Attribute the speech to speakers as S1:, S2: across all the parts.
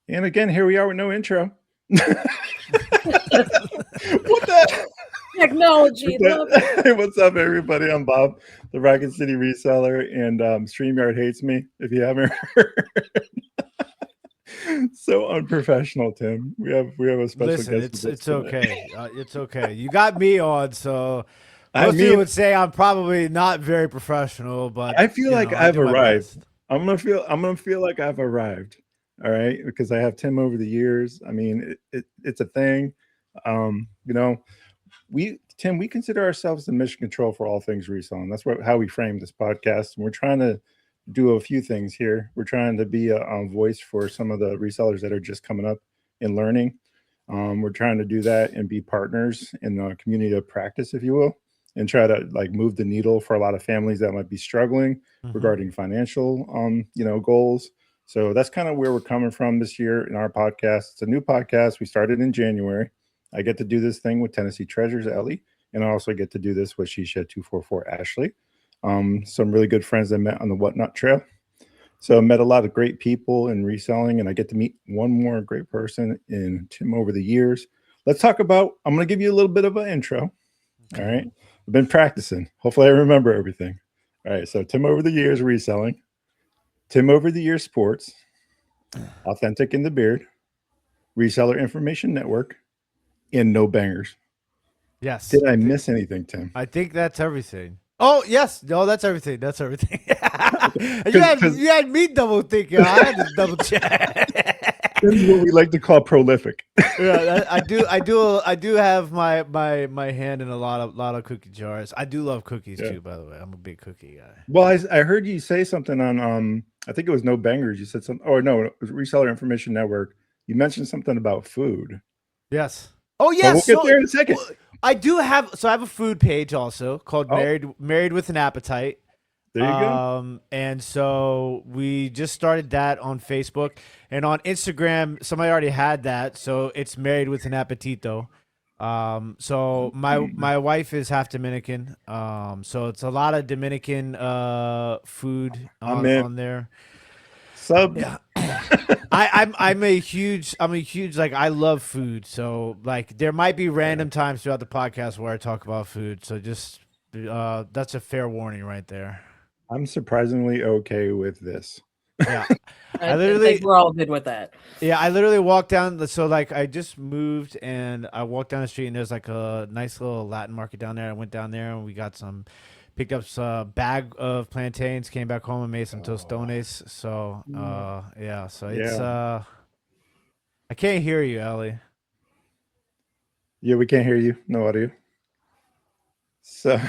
S1: And again, here we are with no intro. What the?
S2: Technology. Love it.
S1: Hey, what's up, everybody? I'm Bob, the Rocket City Reseller, and StreamYard hates me if you haven't heard. So unprofessional, Tim. We have a special
S3: Listen,
S1: guest.
S3: it's okay. It's okay. You got me on, so
S1: I
S3: most people
S1: mean,
S3: would say I'm probably not very professional, but
S1: I feel like
S3: I
S1: I've
S3: do my
S1: arrived.
S3: best.
S1: I'm gonna feel like I've arrived. All right, because I have Tim over the years. I mean, it's a thing. You know, we consider ourselves the mission control for all things reselling. That's how we frame this podcast. And we're trying to do a few things here. We're trying to be a voice for some of the resellers that are just coming up and learning. We're trying to do that and be partners in the community of practice, if you will, and try to like move the needle for a lot of families that might be struggling regarding financial goals. So that's kind of where we're coming from this year in our podcast. It's a new podcast. We started in January. I get to do this thing with Tennessee Treasures, Ellie, and I also get to do this with She Shed 244, Ashley. Some really good friends I met on the Whatnot Trail. So I met a lot of great people in reselling, and I get to meet one more great person in Tim over the years. Let's talk about, I'm going to give you a little bit of an intro. All right. I've been practicing. Hopefully I remember everything. All right. So Tim over the years reselling, Tim over the years sports, Awthentik and The Beard, Reseller Information Network, and no bangers.
S3: Yes.
S1: Did I miss anything, Tim?
S3: I think that's everything. Oh yes, no, that's everything. That's everything. You had me double thinking. I had to double check.
S1: This is what we like to call prolific.
S3: Yeah, I do have my hand in a lot of cookie jars. I do love cookies too, by the way. I'm a big cookie guy.
S1: Well, I heard you say something on I think it was No Bangers. You said something, or no, it was Reseller Information Network. You mentioned something about food.
S3: Yes. Oh yes.
S1: We'll get there in a second.
S3: I do have. So I have a food page also called Married with an Appetite.
S1: There you go.
S3: And so we just started that on Facebook, and on Instagram, somebody already had that. So it's Married with an Appetito. So my wife is half Dominican. So it's a lot of Dominican food on there.
S1: Sub.
S3: Yeah. I'm a huge like I love food. So like there might be random times throughout the podcast where I talk about food. So just that's a fair warning right there.
S1: I'm surprisingly okay with this.
S3: Yeah.
S2: I think we're all good with that.
S3: Yeah, I literally walked down. So like I just moved and I walked down the street and there's like a nice little Latin market down there. I went down there and we picked up some bag of plantains, came back home and made some tostones. So yeah, so it's I can't hear you, Ellie.
S1: Yeah, we can't hear you. No audio. So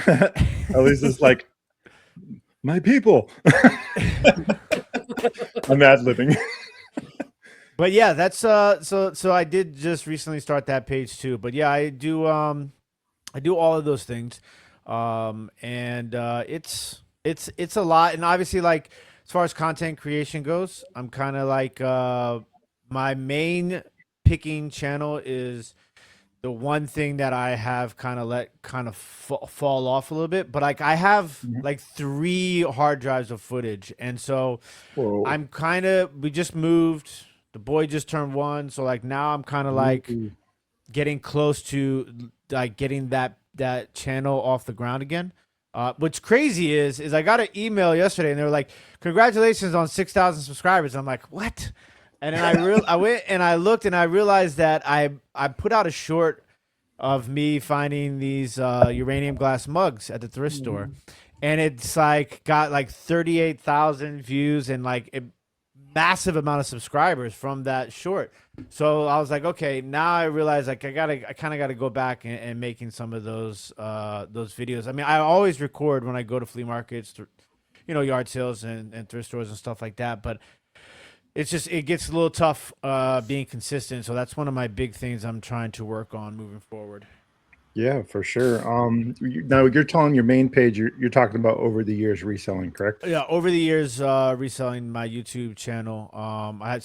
S1: Ellie's just like, my people. I'm ad-libbing.
S3: But yeah, that's so I did just recently start that page too. But yeah, I do all of those things. And it's a lot. And obviously, like as far as content creation goes, I'm kind of like my main picking channel is the one thing that I have kind of let fall off a little bit. But like I have like 3 hard drives of footage, and so we just moved. The boy just turned 1, so like now I'm kind of like getting close to like getting that channel off the ground again. What's crazy is I got an email yesterday and they were like, congratulations on 6,000 subscribers. I'm like, what? And then I went and I looked and I realized that I put out a short of me finding these uranium glass mugs at the thrift store, and it's like got like 38,000 views and like a massive amount of subscribers from that short. So I was like, okay, now I realize like I kind of got to go back and making some of those videos. I mean, I always record when I go to flea markets, yard sales and thrift stores and stuff like that. But it's just, it gets a little tough being consistent. So that's one of my big things I'm trying to work on moving forward.
S1: Yeah, for sure. Now you're telling your main page, you're talking about over the years reselling, correct?
S3: Yeah, over the years reselling my YouTube channel. I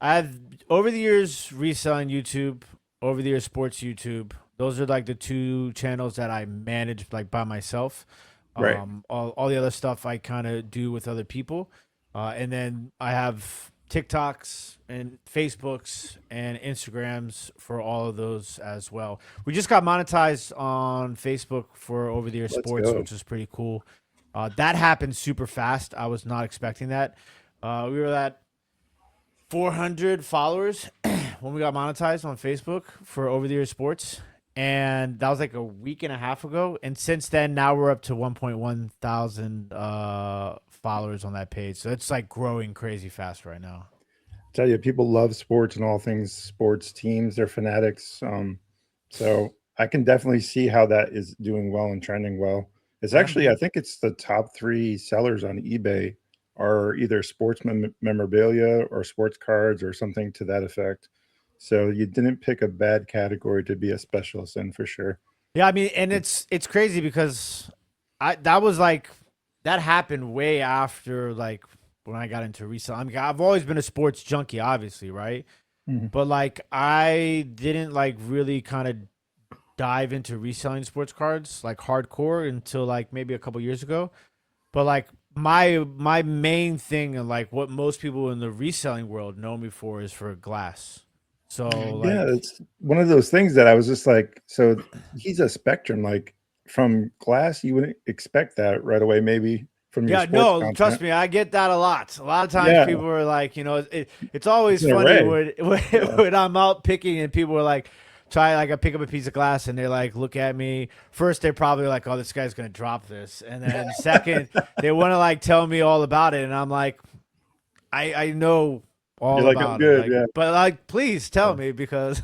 S3: have over the years reselling YouTube, over the years sports YouTube. Those are like the 2 channels that I manage like by myself.
S1: Right.
S3: All the other stuff I kind of do with other people. And then I have TikToks and Facebooks and Instagrams for all of those as well. We just got monetized on Facebook for Over the Year
S1: Let's
S3: Sports,
S1: go.
S3: which is pretty cool. That happened super fast. I was not expecting that. We were at 400 followers when we got monetized on Facebook for Over the Year Sports. And that was like a week and a half ago. And since then, now we're up to 1.1 thousand followers on that page. So it's like growing crazy fast right now.
S1: Tell you, people love sports and all things sports teams. They're fanatics. So I can definitely see how that is doing well and trending well. It's actually, I think it's the top 3 sellers on eBay are either sports memorabilia or sports cards or something to that effect. So you didn't pick a bad category to be a specialist in, for sure.
S3: Yeah, I mean, and it's crazy because that happened way after like when I got into reselling. I mean, I've always been a sports junkie, obviously, right?
S1: Mhm.
S3: But like I didn't like really kind of dive into reselling sports cards like hardcore until like maybe a couple years ago. But like my main thing and like what most people in the reselling world know me for is for glass. So like,
S1: Yeah, it's one of those things that I was just like, so he's a spectrum. Like from glass, you wouldn't expect that right away, maybe from your
S3: yeah,
S1: sports
S3: no,
S1: content.
S3: trust me, I get that a lot. A lot of times
S1: Yeah.
S3: people are like, you know, it's always
S1: It's an
S3: funny
S1: array.
S3: when I'm out picking and people are like, I pick up a piece of glass and they like look at me. First, they're probably like, oh, this guy's gonna drop this, and then second, they want to like tell me all about it, and I'm like, I know all
S1: You're like, I'm
S3: about it,
S1: good.
S3: like,
S1: Yeah.
S3: but like, please tell me because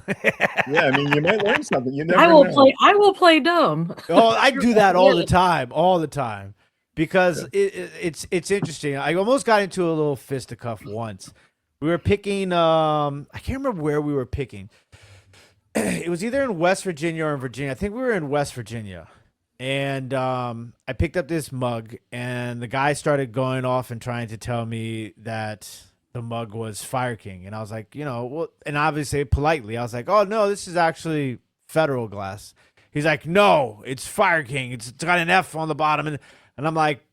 S1: Yeah. I mean, you might learn something. You never
S2: I will
S1: know.
S2: play. I will play dumb.
S3: oh, I do that all the
S2: Yeah.
S3: time, because it's interesting. I almost got into a little fisticuff once. We were picking. I can't remember where we were picking. It was either in West Virginia or in Virginia. I think we were in West Virginia. And I picked up this mug, and the guy started going off and trying to tell me that the mug was Fire King. And I was like, you know, well, and obviously politely, I was like, oh, no, this is actually Federal glass. He's like, no, it's Fire King. It's got an F on the bottom. And I'm like,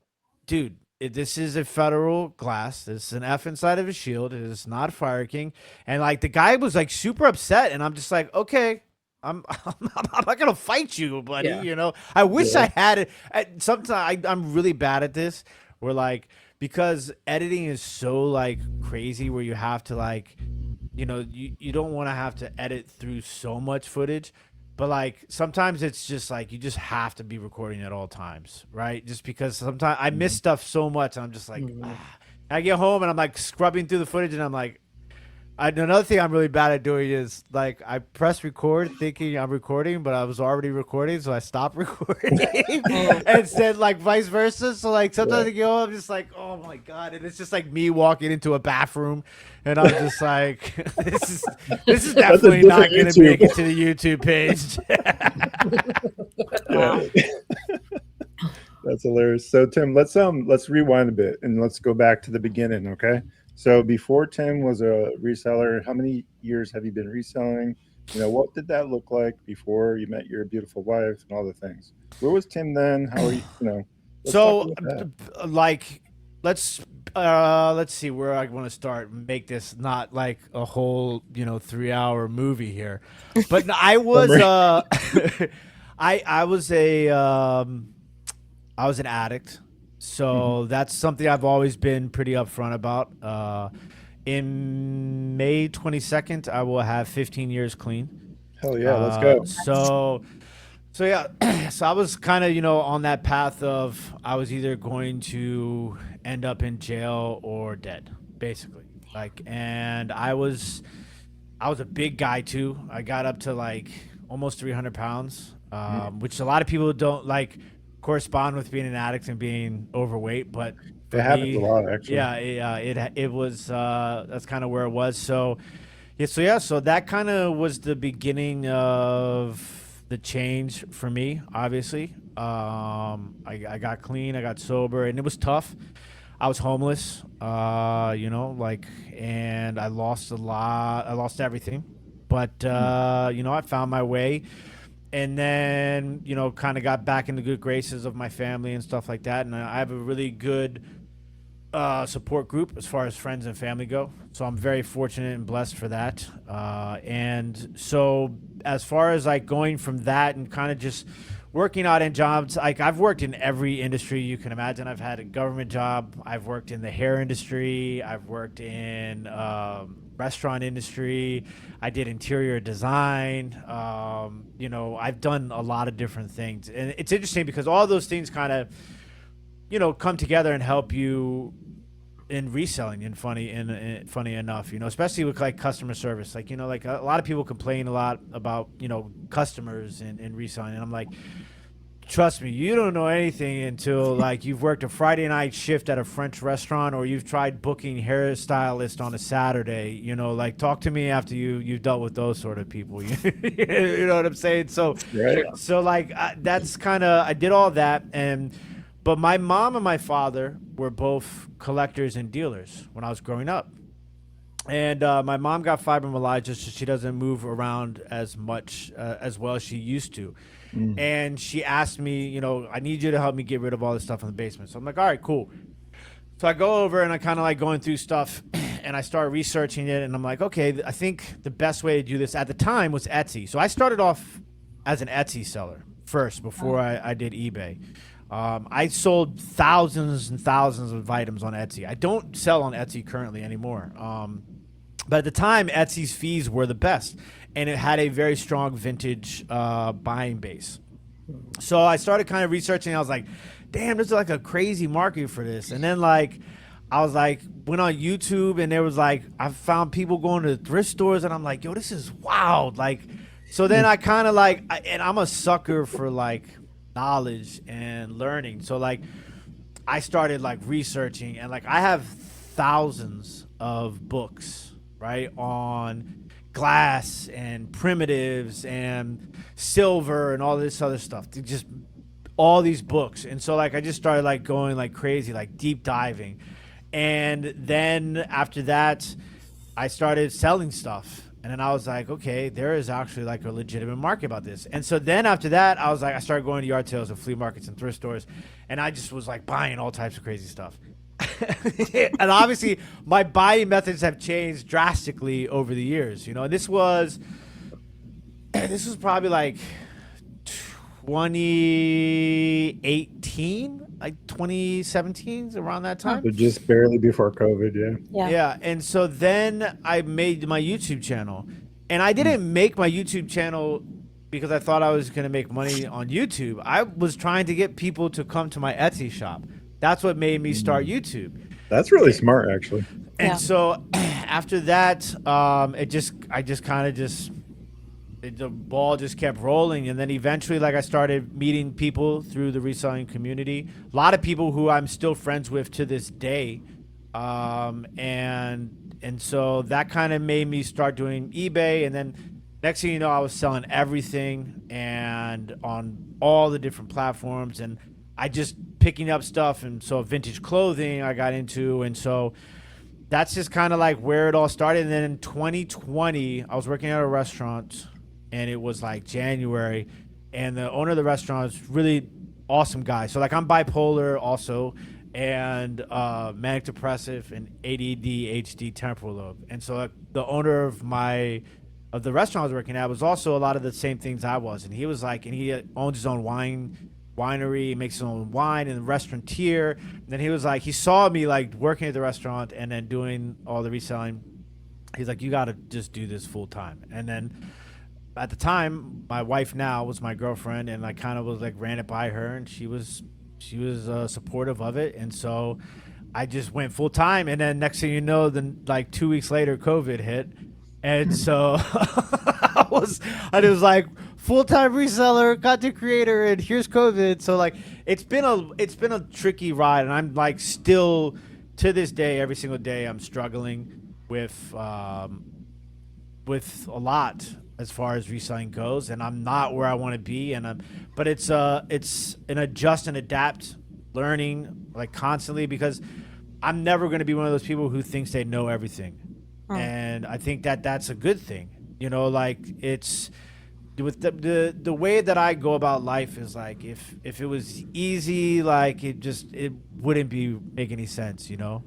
S3: dude, this is a Federal glass. This is an F inside of a shield. It is not Fire King. And like the guy was like super upset, and I'm just like, okay, I'm not gonna fight you, buddy.
S2: Yeah.
S3: You know, I wish
S1: Yeah.
S3: I had it. Sometimes I'm really bad at this. Where like because editing is so like crazy, where you have to like, you know, you don't want to have to edit through so much footage. But like sometimes it's just like you just have to be recording at all times, right? Just because sometimes I miss stuff so much, and I'm just like, I get home and I'm like scrubbing through the footage, and I'm like, another thing I'm really bad at doing is like I press record thinking I'm recording, but I was already recording, so I stopped recording. And said like vice versa. So like sometimes I go, I'm just like, oh my god, and it's just like me walking into a bathroom, and I'm just like, this is definitely not
S1: different
S3: going to make it
S1: YouTube.
S3: to the YouTube page.
S1: Yeah. That's hilarious. So Tim, let's rewind a bit and let's go back to the beginning, okay? So before Tim was a reseller, how many years have you been reselling? You know, what did that look like before you met your beautiful wife and all the things? Where was Tim then? How are you, you know? Let's talk
S3: So
S1: about that.
S3: like let's see where I want to start and make this not like a whole, you know, 3-hour movie here. But I was I was I was an addict. So that's something I've always been pretty upfront about. In May 22nd, I will have 15 years clean.
S1: Hell yeah, let's go.
S3: So yeah, so I was kind of, you know, on that path of I was either going to end up in jail or dead, basically. Like, and I was a big guy too. I got up to like almost 300 pounds, which a lot of people don't like correspond with being an addict and being overweight, but for
S1: It happens
S3: me,
S1: a lot, actually.
S3: yeah, it was that's kind of where it was. So so that kind of was the beginning of the change for me. Obviously, I got clean, I got sober, and it was tough. I was homeless, you know, like, and I lost a lot. I lost everything, but you know, I found my way, and then, you know, kind of got back in the good graces of my family and stuff like that. And I have a really good support group as far as friends and family go. So I'm very fortunate and blessed for that. And so as far as like going from that and kind of just working out in jobs, like I've worked in every industry you can imagine. I've had a government job. I've worked in the hair industry. I've worked in restaurant industry. I did interior design. I've done a lot of different things. And it's interesting because all those things kind of, come together and help you in reselling. And funny enough, especially with like customer service, like, like a lot of people complain a lot about, customers in reselling. And I'm like, trust me, you don't know anything until like you've worked a Friday night shift at a French restaurant or you've tried booking hairstylist on a Saturday. Like talk to me after you've dealt with those sort of people. You know what I'm saying? So,
S1: Right.
S3: So like that's kind of, I did all that. But my mom and my father were both collectors and dealers when I was growing up. And my mom got fibromyalgia, so she doesn't move around as much as well as she used to. And she asked me, I need you to help me get rid of all this stuff in the basement. So I'm like, all right, cool. So I go over and I kind of like going through stuff and I start researching it. And I'm like, okay, I think the best way to do this at the time was Etsy. So I started off as an Etsy seller first before I did eBay. I sold thousands and thousands of items on Etsy. I don't sell on Etsy currently anymore. But at the time, Etsy's fees were the best, and it had a very strong vintage buying base. So I started kind of researching. I was like, damn, there's like a crazy market for this. And then like, I was like, went on YouTube, and there was like, I found people going to thrift stores, and I'm like, yo, this is wild. Like, so then I kind of like, and I'm a sucker for like knowledge and learning. So like I started like researching, and like I have thousands of books, right, on glass and primitives and silver and all this other stuff. Just all these books. And so like I just started like going like crazy, like deep diving. And then after that I started selling stuff. And then I was like, okay, there is actually like a legitimate market about this. And so then after that, I was like, I started going to yard sales and flea markets and thrift stores. And I just was like buying all types of crazy stuff. And obviously my buying methods have changed drastically over the years, and this was probably like 2018, like 2017, around that time.
S1: But just barely before COVID,
S3: Yeah. And so then I made my YouTube channel, and I didn't make my YouTube channel because I thought I was going to make money on YouTube. I was trying to get people to come to my Etsy shop. That's what made me start YouTube.
S1: That's really smart, actually.
S3: And so after that, the ball just kept rolling. And then eventually, like, I started meeting people through the reselling community. A lot of people who I'm still friends with to this day. And so that kind of made me start doing eBay. And then next thing you know, I was selling everything and on all the different platforms. And I just picking up stuff. And so vintage clothing I got into. And so that's just kind of like where it all started. And then in 2020, I was working at a restaurant, and it was like January, and the owner of the restaurant was really awesome guy. So like I'm bipolar also, and manic depressive and ADD, HD, temporal lobe. And so like, the owner of the restaurant I was working at was also a lot of the same things I was. And he was like, and he owns his own winery, he makes his own wine, and restaurateur. And then he was like, he saw me like working at the restaurant and then doing all the reselling. He's like, you got to just do this full time. And then at the time, my wife now was my girlfriend, and I kind of was like ran it by her, and she was supportive of it. And so I just went full time. And then next thing you know, then like 2 weeks later, COVID hit. And so I was like full-time reseller, content creator, and here's COVID. So like it's been a tricky ride, and I'm like still to this day, every single day, I'm struggling with a lot as far as reselling goes, and I'm not where I want to be. But it's an adjust and adapt learning like constantly, because I'm never going to be one of those people who thinks they know everything. And I think that that's a good thing, like with the way that I go about life is like if it was easy, like it wouldn't be make any sense, you know.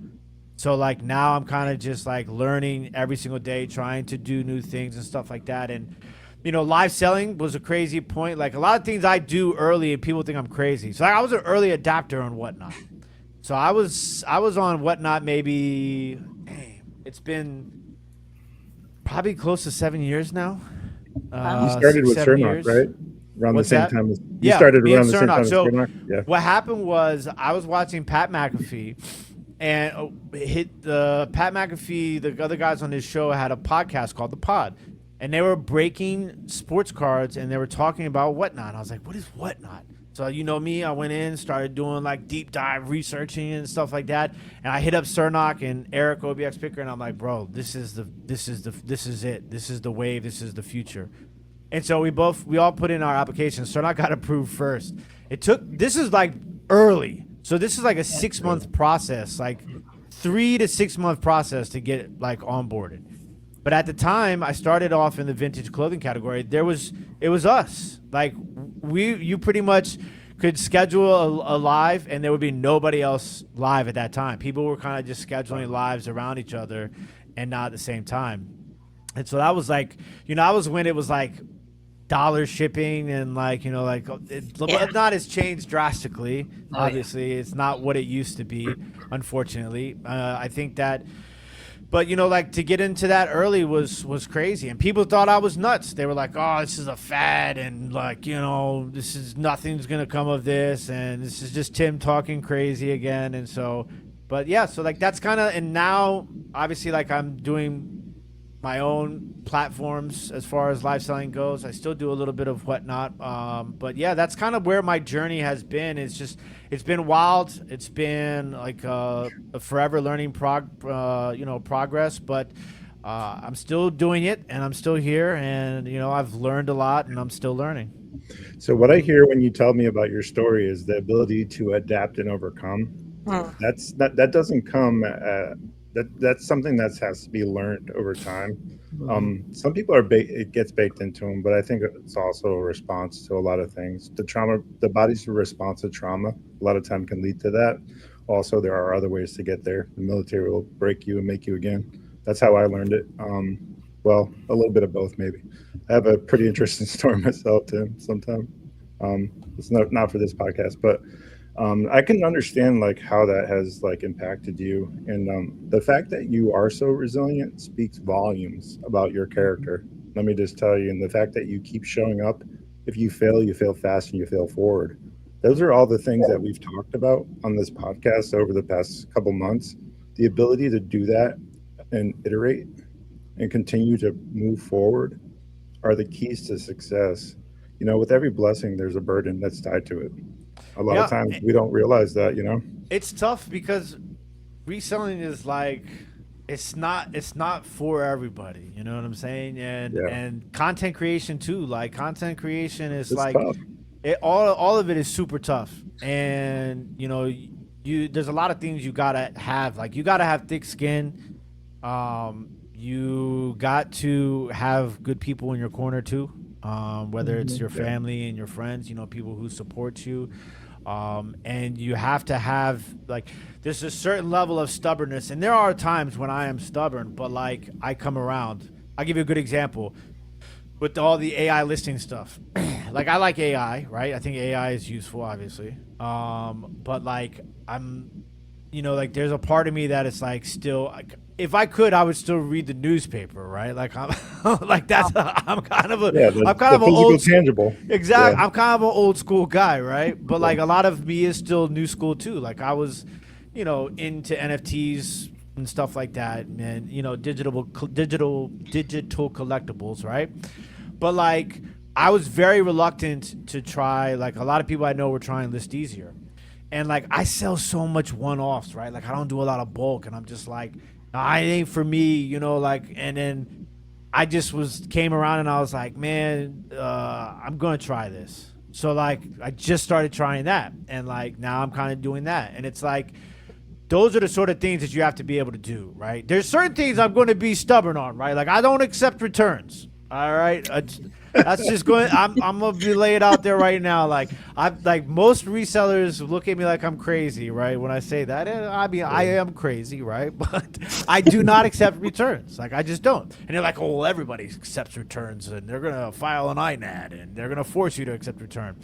S3: So like now I'm kind of just like learning every single day, trying to do new things and stuff like that. And you know, live selling was a crazy point. Like a lot of things I do early and people think I'm crazy. So like, I was an early adapter on Whatnot. So I was on Whatnot maybe, it's been probably close to 7 years now.
S1: You started with
S3: 7
S1: Cernock,
S3: years.
S1: right? Around
S3: What's
S1: the same
S3: that?
S1: time as
S3: Yeah,
S1: started
S3: me
S1: around
S3: and
S1: the same
S3: Cernock.
S1: time as
S3: So
S1: Cernock. Yeah.
S3: what happened was I was watching Pat McAfee, and Pat McAfee, the other guys on his show had a podcast called The Pod, and they were breaking sports cards and they were talking about Whatnot. I was like, what is Whatnot? So you know me, I went in, started doing like deep dive researching and stuff like that, and I hit up Cernock and Eric OBX Picker, and I'm like, bro, this is it, this is the wave, this is the future. And so we all put in our applications. Cernock got approved first. This is like early, so this is like a 6-month process, like 3 to 6 month process to get like onboarded. But at the time, I started off in the vintage clothing category. It was us. Like you pretty much could schedule a live, and there would be nobody else live at that time. People were kind of just scheduling lives around each other, and not at the same time. And so that was like, you know, that was when it was like dollar shipping, and like, you know, like Whatnot has changed drastically. Obviously, it's not what it used to be, unfortunately. I think that. But, you know, like to get into that early was crazy. And people thought I was nuts. They were like, oh, this is a fad. And like, you know, nothing's going to come of this. And this is just Tim talking crazy again. And so, but yeah, so like that's kind of, and now obviously like I'm doing my own platforms as far as live selling goes. I still do a little bit of Whatnot. But yeah, that's kind of where my journey has been. It's been wild. It's been like a forever learning progress, but I'm still doing it, and I'm still here, and you know, I've learned a lot, and I'm still learning.
S1: So what I hear when you tell me about your story is the ability to adapt and overcome. That doesn't come that's something that has to be learned over time. Some people it gets baked into them, but I think it's also a response to a lot of things. The body's response to trauma a lot of time can lead to that. Also, there are other ways to get there. The military will break you and make you again. That's how I learned it. Well, a little bit of both, maybe. I have a pretty interesting story myself, Tim, sometime. It's not for this podcast, but I can understand like how that has like impacted you, and the fact that you are so resilient speaks volumes about your character. Let me just tell you, and the fact that you keep showing up. If you fail fast, and you fail forward. Those are all the things that we've talked about on this podcast over the past couple months. The ability to do that and iterate and continue to move forward are the keys to success. You know, with every blessing, there's a burden that's tied to it. A lot of times we don't realize that, you know.
S3: It's tough because reselling is like it's not for everybody, you know what I'm saying? And content creation too. Like content creation is it's like tough. All of it is super tough. And you know, there's a lot of things you gotta have. Like you gotta have thick skin. You got to have good people in your corner too. Whether it's your family and your friends, you know, people who support you. And you have to have like there's a certain level of stubbornness, and there are times when I am stubborn, but like I come around. I'll give you a good example with all the AI listing stuff. Like I like AI, right? I think AI is useful, obviously. But like I'm, you know, like there's a part of me that is like still like, if I could, I would still read the newspaper, right? Like I'm like I'm kind of an old
S1: tangible.
S3: Exactly. Yeah. I'm kind of an old school guy, right? But like a lot of me is still new school too. Like I was, you know, into NFTs and stuff like that, and you know, digital collectibles, right? But like I was very reluctant to try. Like a lot of people I know were trying List Easier, and like I sell so much one-offs, right? Like I don't do a lot of bulk, and I'm just like, nah, it ain't for me, you know. Like, and then I just came around and I was like, man, I'm gonna try this. So like I just started trying that, and like now I'm kind of doing that, and it's like those are the sort of things that you have to be able to do, right? There's certain things I'm going to be stubborn on, right? Like I don't accept returns. All right, That's just going. I'm gonna be lay it out there right now. Like most resellers look at me like I'm crazy, right? When I say that, I mean I am crazy, right? But I do not accept returns. Like I just don't. And they're like, oh, well, everybody accepts returns, and they're gonna file an INAD, and they're gonna force you to accept return.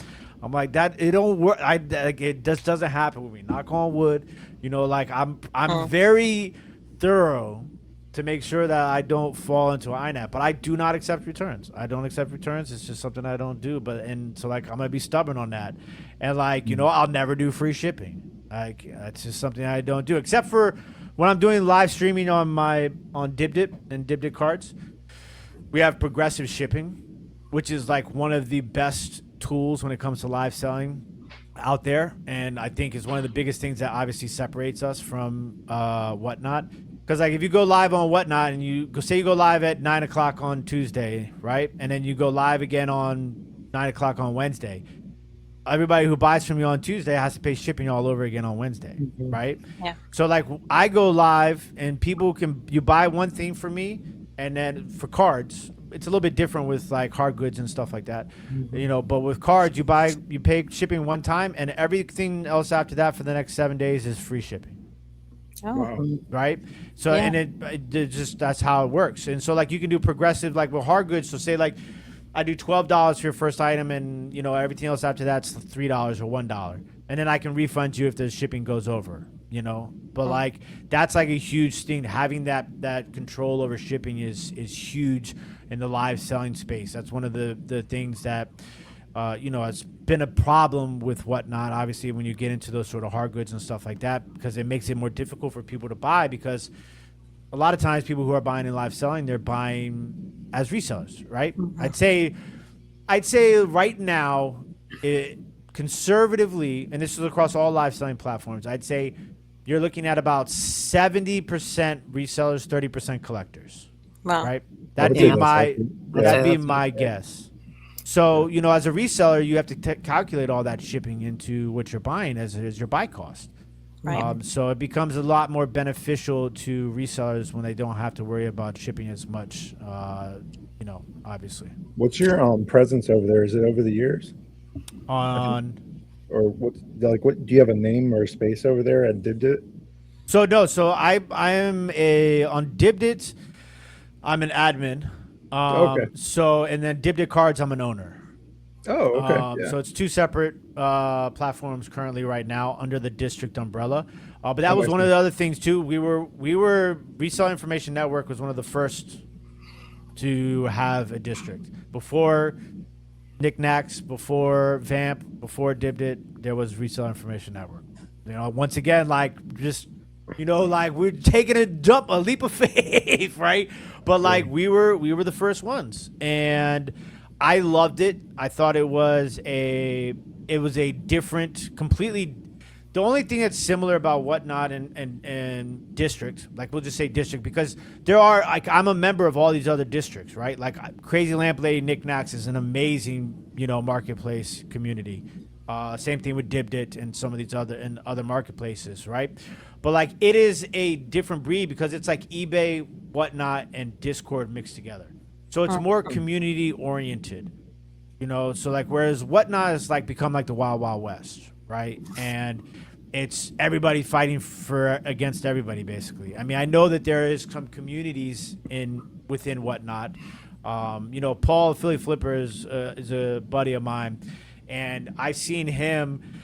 S3: I'm like that. It don't work. It just doesn't happen with me. Knock on wood. You know, like I'm very thorough to make sure that I don't fall into INAT, but I do not accept returns. I don't accept returns. It's just something I don't do. So like I'm gonna be stubborn on that, and like I'll never do free shipping. Like that's just something I don't do, except for when I'm doing live streaming on Dibdit and Dibdit cards. We have progressive shipping, which is like one of the best tools when it comes to live selling out there, and I think is one of the biggest things that obviously separates us from Whatnot. Because like if you go live on Whatnot and you go live at 9 o'clock on Tuesday, right, and then you go live again on 9 o'clock on Wednesday, everybody who buys from you on Tuesday has to pay shipping all over again on Wednesday, right?
S2: Yeah.
S3: So like I go live and you buy one thing from me, and then for cards, it's a little bit different with like hard goods and stuff like that, but with cards, you pay shipping one time, and everything else after that for the next 7 days is free shipping.
S2: Oh.
S1: Wow.
S3: Right. So, and it just, that's how it works. And so like you can do progressive, like with hard goods. So say like I do $12 for your first item, and everything else after that's $3 or $1. And then I can refund you if the shipping goes over, but like, that's like a huge thing. Having that control over shipping is huge in the live selling space. That's one of the things that, it's been a problem with Whatnot, obviously, when you get into those sort of hard goods and stuff like that, because it makes it more difficult for people to buy, because a lot of times people who are buying in live selling, they're buying as resellers, right? I'd say right now, conservatively, and this is across all live selling platforms, I'd say you're looking at about 70% resellers, 30% collectors.
S2: Wow.
S3: Right? That'd be my guess. So, as a reseller, you have to calculate all that shipping into what you're buying as your buy cost.
S2: Right.
S3: So it becomes a lot more beneficial to resellers when they don't have to worry about shipping as much, obviously.
S1: What's your presence over there? Is it over the years? Or what do you have a name or a space over there at Dibdit?
S3: So I am on Dibdit, I'm an admin.
S1: Okay.
S3: So, and then Dibdit cards, I'm an owner.
S1: Oh, okay.
S3: So it's two separate platforms currently right now under the District umbrella. But that was one of the other things too. We were Resale Information Network was one of the first to have a district. Before Knickknacks, before Vamp, before Dibdit, there was Resale Information Network. Once again, like just like we're taking a leap of faith, right? But like we were the first ones, and I loved it. I thought it was a different, completely. The only thing that's similar about Whatnot and District, like we'll just say District, because there are, like, I'm a member of all these other districts, right? Like Crazy Lamp Lady Knickknacks is an amazing, marketplace community. Same thing with Dibdit and some of these other marketplaces, right? But like it is a different breed because it's like eBay, Whatnot, and Discord mixed together. So it's more community oriented, So like whereas Whatnot is like become like the Wild Wild West, right? And it's everybody fighting against everybody basically. I mean, I know that there is some communities within Whatnot. Paul Philly Flipper is a buddy of mine. And I've seen him.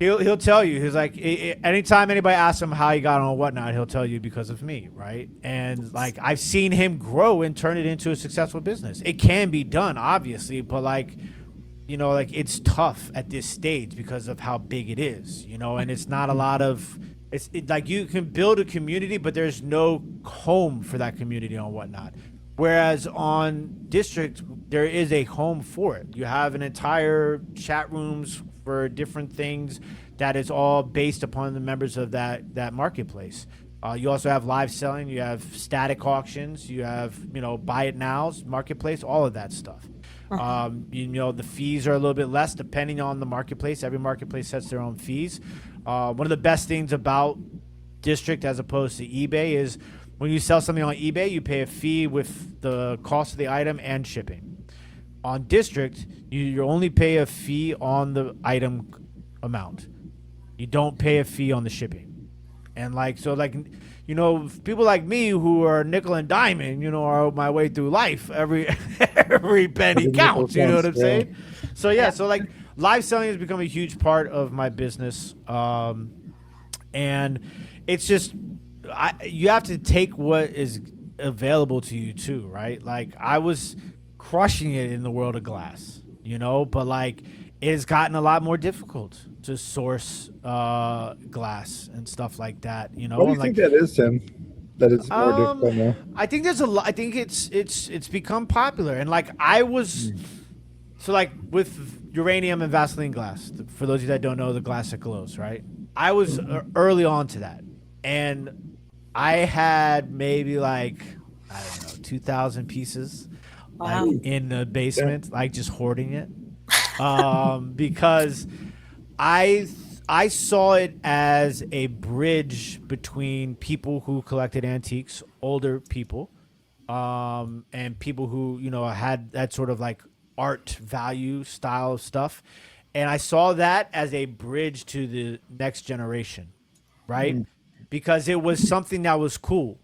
S3: He'll tell you. He's like, anytime anybody asks him how he got on Whatnot, he'll tell you because of me, right? And like I've seen him grow and turn it into a successful business. It can be done, obviously, but like, it's tough at this stage because of how big it is, and it's not a lot of. It's like you can build a community, but there's no home for that community on Whatnot. Whereas on District, there is a home for it. You have an entire chat rooms for different things that is all based upon the members of that marketplace. You also have live selling. You have static auctions. You have, buy it nows, marketplace, all of that stuff. The fees are a little bit less depending on the marketplace. Every marketplace sets their own fees. One of the best things about District as opposed to eBay is when you sell something on eBay, you pay a fee with the cost of the item and shipping. On district, you only pay a fee on the item amount. You don't pay a fee on the shipping. And like, so like, you know, people like me who are nickel and diamond, you know, are my way through life. Every penny counts. You know what I'm saying? So yeah, so like live selling has become a huge part of my business. And it's just, you have to take what is available to you too, right? Like I was crushing it in the world of glass, you know, but like it has gotten a lot more difficult to source glass and stuff like that, you know.
S1: What do you think that is, Tim? That it's more difficult now?
S3: I think there's a lot. I think it's become popular, and like I was, so like with uranium and Vaseline glass. For those of you that don't know, the glass that glows, right? I was early on to that, and I had maybe like, I don't know, 2,000 pieces like, in the basement, like just hoarding it, because I saw it as a bridge between people who collected antiques, older people, and people who, you know, had that sort of like art value style of stuff. And I saw that as a bridge to the next generation, right? Because it was something that was cool.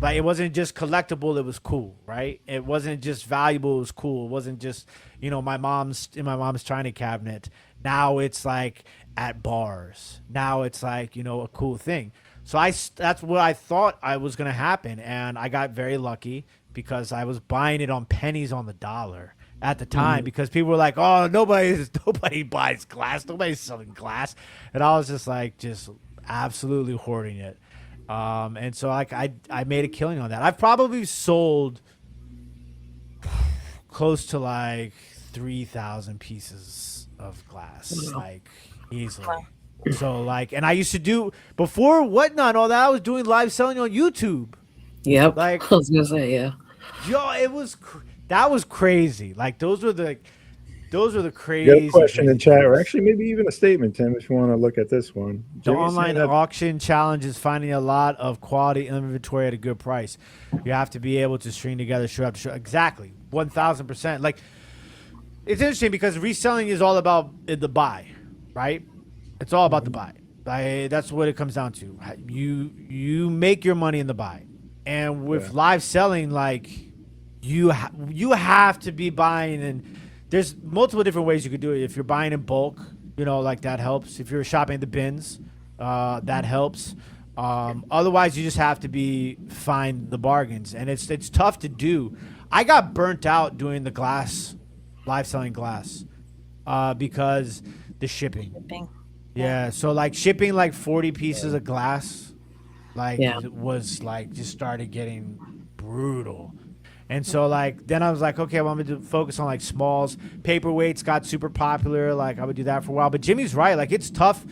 S3: Like it wasn't just collectible, it was cool, right? It wasn't just valuable, it was cool. It wasn't just, you know, in my mom's china cabinet. Now it's like at bars. Now it's like, you know, a cool thing. So that's what I thought I was going to happen. And I got very lucky because I was buying it on pennies on the dollar at the time, because people were like, oh, nobody buys glass. Nobody's selling glass. And I was just like, just absolutely hoarding it. And so like I made a killing on that. I've probably sold close to like 3,000 pieces of glass, like easily. So like, and I used to do before Whatnot, all that I was doing live selling on YouTube.
S2: Yep.
S3: Like
S2: I was gonna say, yeah.
S3: Yo, that was crazy. Like those were the crazy.
S1: You got a question in chat, or actually maybe even a statement, Tim, if you want to look at this one.
S3: The online auction challenge is finding a lot of quality inventory at a good price. You have to be able to string together show after show. Exactly, 1,000%. Like it's interesting because reselling is all about the buy, right? It's all about the buy. That's what it comes down to. You make your money in the buy, and with live selling, like you have to be buying, and there's multiple different ways you could do it. If you're buying in bulk, you know, like that helps. If you're shopping at the bins, that helps. Otherwise, you just have to find the bargains, and it's tough to do. I got burnt out doing the glass, live selling glass, because the shipping. Yeah, so like shipping like 40 pieces of glass, like was like just started getting brutal. And so like then I was like, okay, well, I'm gonna focus on like smalls. Paperweights got super popular. Like I would do that for a while. But Jimmy's right. Like it's tough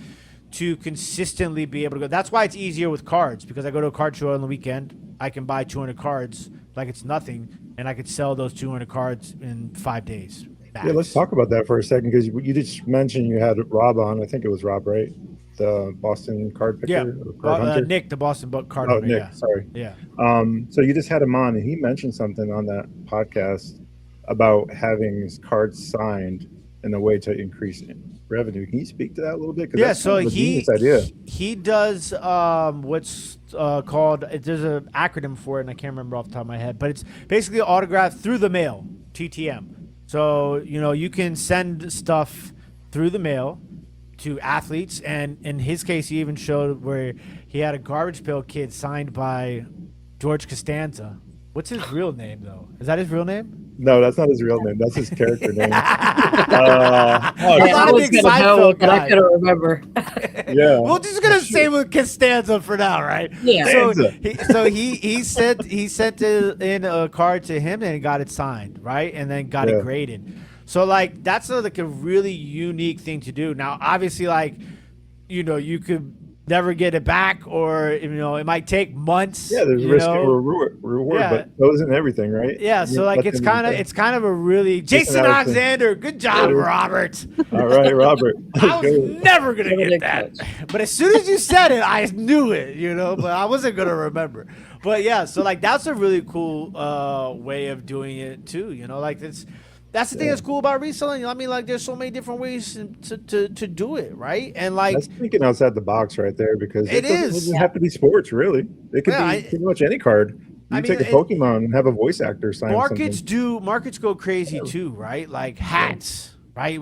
S3: to consistently be able to go. That's why it's easier with cards, because I go to a card show on the weekend. I can buy 200 cards like it's nothing, and I could sell those 200 cards in 5 days. Max.
S1: Yeah, let's talk about that for a second, because you just mentioned you had Rob on. I think it was Rob, right? The Boston card picker.
S3: Yeah, Nick, the Boston card
S1: Oh,
S3: hunter,
S1: Nick,
S3: yeah.
S1: sorry.
S3: Yeah.
S1: So you just had him on, and he mentioned something on that podcast about having his cards signed in a way to increase revenue. Can you speak to that a little bit?
S3: Yeah, so
S1: idea.
S3: He does what's called, there's an acronym for it, and I can't remember off the top of my head, but it's basically autographed through the mail, TTM. So, you know, you can send stuff through the mail to athletes, and in his case, he even showed where he had a Garbage Pail Kid signed by George Costanza. What's his real name, though? Is that his real name?
S1: No, that's not his real name. That's his character name.
S2: I was going to know, but I couldn't remember.
S1: Yeah.
S3: We're just going to say with Costanza for now, right?
S2: Yeah.
S3: So he sent in a card to him and got it signed, right? And then got it graded. So, like, that's like a really unique thing to do. Now, obviously, like, you know, you could never get it back, or, you know, it might take months.
S1: Yeah, there's risk and reward, but those and everything, right?
S3: Yeah, so like it's kind of a really Jason Alexander. Good job, Robert.
S1: All right, Robert.
S3: I was never gonna get that, but as soon as you said it, I knew it. You know, but I wasn't gonna remember. But yeah, so like that's a really cool way of doing it too. You know, like that's the thing that's cool about reselling. I mean, like, there's so many different ways to do it, right? And like,
S1: that's thinking outside the box right there, because
S3: it
S1: doesn't
S3: is.
S1: even have to be sports, really. It could be pretty much any card. You take a Pokemon and have a voice actor sign something.
S3: Markets go crazy too, right? Like hats, right?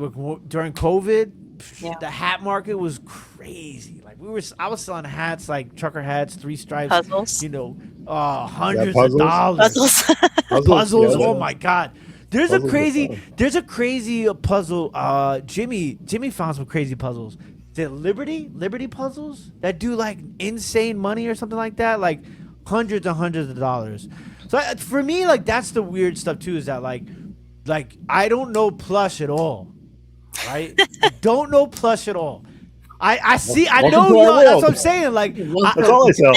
S3: During COVID, the hat market was crazy. Like I was selling hats, like trucker hats, 3 stripes,
S4: puzzles,
S3: hundreds of dollars. Puzzles. Oh my God. There's a crazy puzzle. Jimmy found some crazy puzzles. Is it Liberty puzzles that do like insane money or something like that? Like hundreds and hundreds of dollars. So for me, like, that's the weird stuff too, is that like I don't know plush at all, right? I don't know plush at all. I know y'all, that's what I'm saying. Like,
S1: that's all I sell.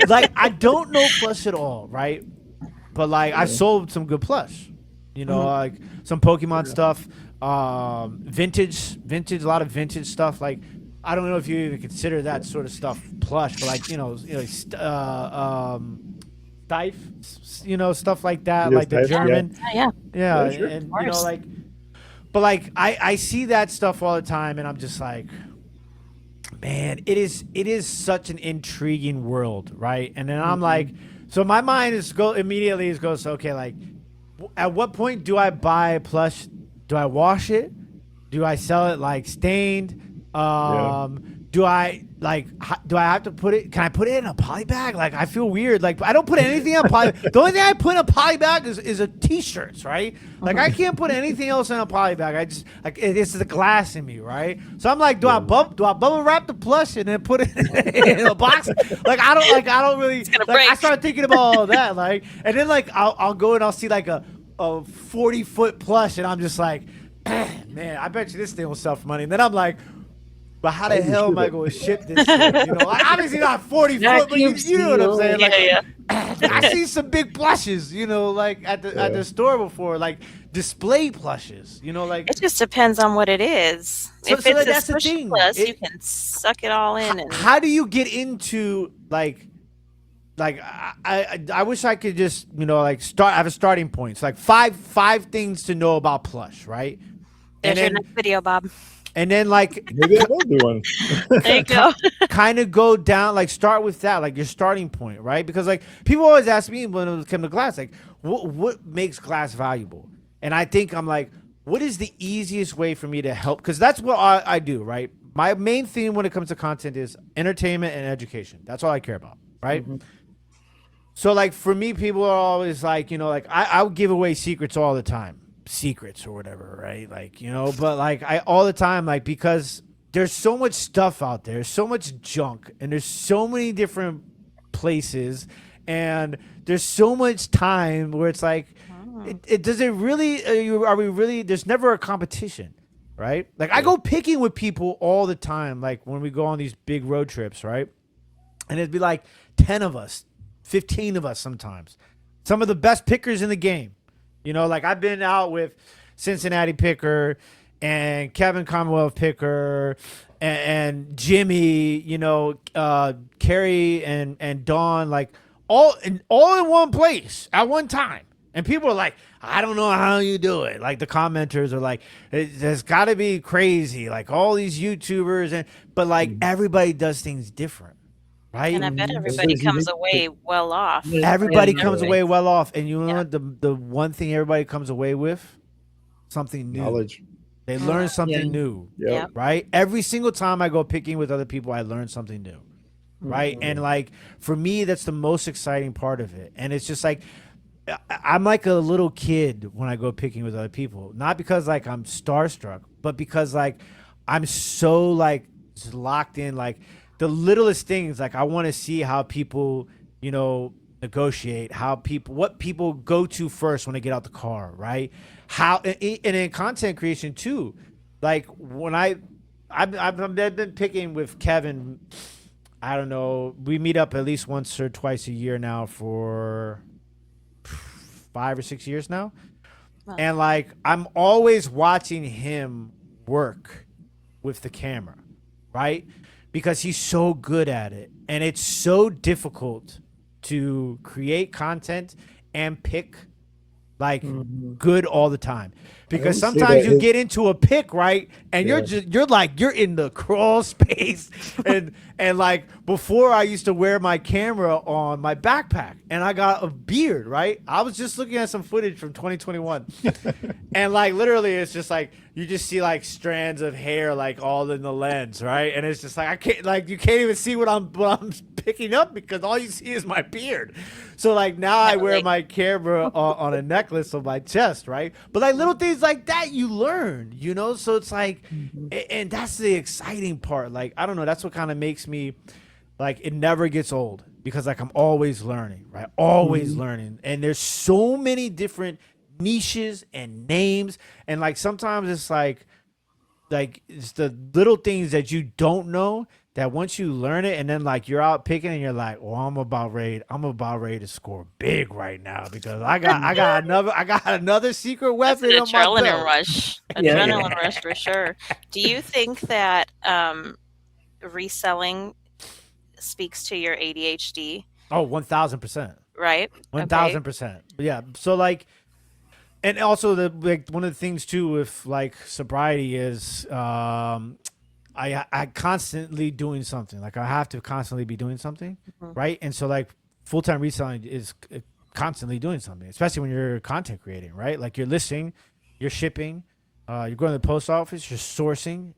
S3: Like, I don't know plush at all, right? But like, I sold some good plush, like some Pokemon stuff, vintage, a lot of vintage stuff. Like, I don't know if you even consider that sort of stuff plush, but like, Stife, stuff like that, like the German.
S4: Yeah,
S3: sure. And like, but like, I see that stuff all the time, and I'm just like, man, it is such an intriguing world, right? And then I'm like, so my mind goes, okay, like, at what point do I buy plush? Do I wash it? Do I sell it like stained? Do I have to put it? Can I put it in a poly bag? Like, I feel weird. Like, I don't put anything in a poly. The only thing I put in a poly bag is a t-shirts, right? Like, I can't put anything else in a poly bag. I just it's the glass in me, right? So I'm like, do I bubble wrap the plush and then put it in a box? Like, I don't really.
S4: It's gonna
S3: like,
S4: break.
S3: I started thinking about all that, like, and then like I'll go and I'll see like a 40-foot plush, and I'm just like, man, I bet you this thing will sell for money. And then I'm like, but how the hell am I going to ship this thing? Like, obviously not 40 foot, but you know what I'm saying? Like, I see some big plushes, like at the store before, like display plushes, like.
S4: It just depends on what it is. If it's
S3: that's
S4: a
S3: the thing.
S4: Plus, you can suck it all in.
S3: How do you get into like I wish I could just have a starting point. It's like five things to know about plush, right?
S4: There's your next video, Bob.
S3: And then like
S1: maybe I will do one.
S4: There you go.
S3: Kind of go down, like start with that, like your starting point, right? Because like people always ask me when it comes to glass, like what makes glass valuable? And I think I'm like, what is the easiest way for me to help? Because that's what I do, right? My main theme when it comes to content is entertainment and education. That's all I care about, right? Mm-hmm. So like for me, people are always like, like I would give away secrets all the time. Secrets or whatever, right? Like, but like I all the time, like, because there's so much stuff out there, so much junk, and there's so many different places, and there's so much time where it's like, does it really, are we really, there's never a competition, right? Like I go picking with people all the time, like when we go on these big road trips, right? And it'd be like 10 of us, 15 of us sometimes, some of the best pickers in the game. Like I've been out with Cincinnati Picker and Kevin Commonwealth Picker and Jimmy, Kerry and Dawn, like all in one place at one time. And people are like, I don't know how you do it. Like the commenters are like, there's got to be crazy. Like all these YouTubers, but like everybody does things different. Right?
S4: And I bet everybody comes away well off.
S3: Everybody comes away well off. And you know what? The one thing everybody comes away with? Something new.
S1: Knowledge.
S3: They learn something new.
S1: Yeah.
S3: Right? Every single time I go picking with other people, I learn something new. Right? And like, for me, that's the most exciting part of it. And it's just like, I'm like a little kid when I go picking with other people. Not because like I'm starstruck, but because like I'm so like just locked in, like, the littlest things, like I want to see how people, negotiate, what people go to first when they get out the car, right? How, and in content creation too, like when I've been picking with Kevin, I don't know, we meet up at least once or twice a year now for 5 or 6 years now. Wow. And like, I'm always watching him work with the camera, right? Because he's so good at it. And it's so difficult to create content and pick like
S2: Mhm.
S3: good all the time, because
S1: always say
S3: sometimes
S1: that
S3: you get into a pick, right, and
S1: Yeah.
S3: you're in the crawl space, and like before I used to wear my camera on my backpack, and I got a beard, right. I was just looking at some footage from 2021, and like literally it's just like you just see like strands of hair like all in the lens, right, and it's just like I can't, like you can't even see what I'm picking up because all you see is my beard. So like now I wear my camera on a necklace on my chest, right? But like little things like that you learn, you know? So it's like, and that's the exciting part. Like, I don't know, that's what kind of makes me like, it never gets old because like I'm always learning, right? Always learning. And there's so many different niches and names. And like sometimes it's like it's the little things that you don't know that once you learn it, and then like you're out picking and you're like, well, I'm about ready to score big right now because I got another secret
S4: That's an
S3: weapon on my
S4: adrenaline
S3: belt.
S4: rush.
S2: Yeah.
S4: Adrenaline rush for sure. Do you think that reselling speaks to your ADHD?
S3: Oh, 1,000%.
S4: Right?
S3: 1,000%. Yeah. So like, and also the like one of the things too with like sobriety is I constantly doing something. Like I have to constantly be doing something, right? And so like full-time reselling is constantly doing something, especially when you're content creating, right? Like you're listing, you're shipping, you're going to the post office, you're sourcing,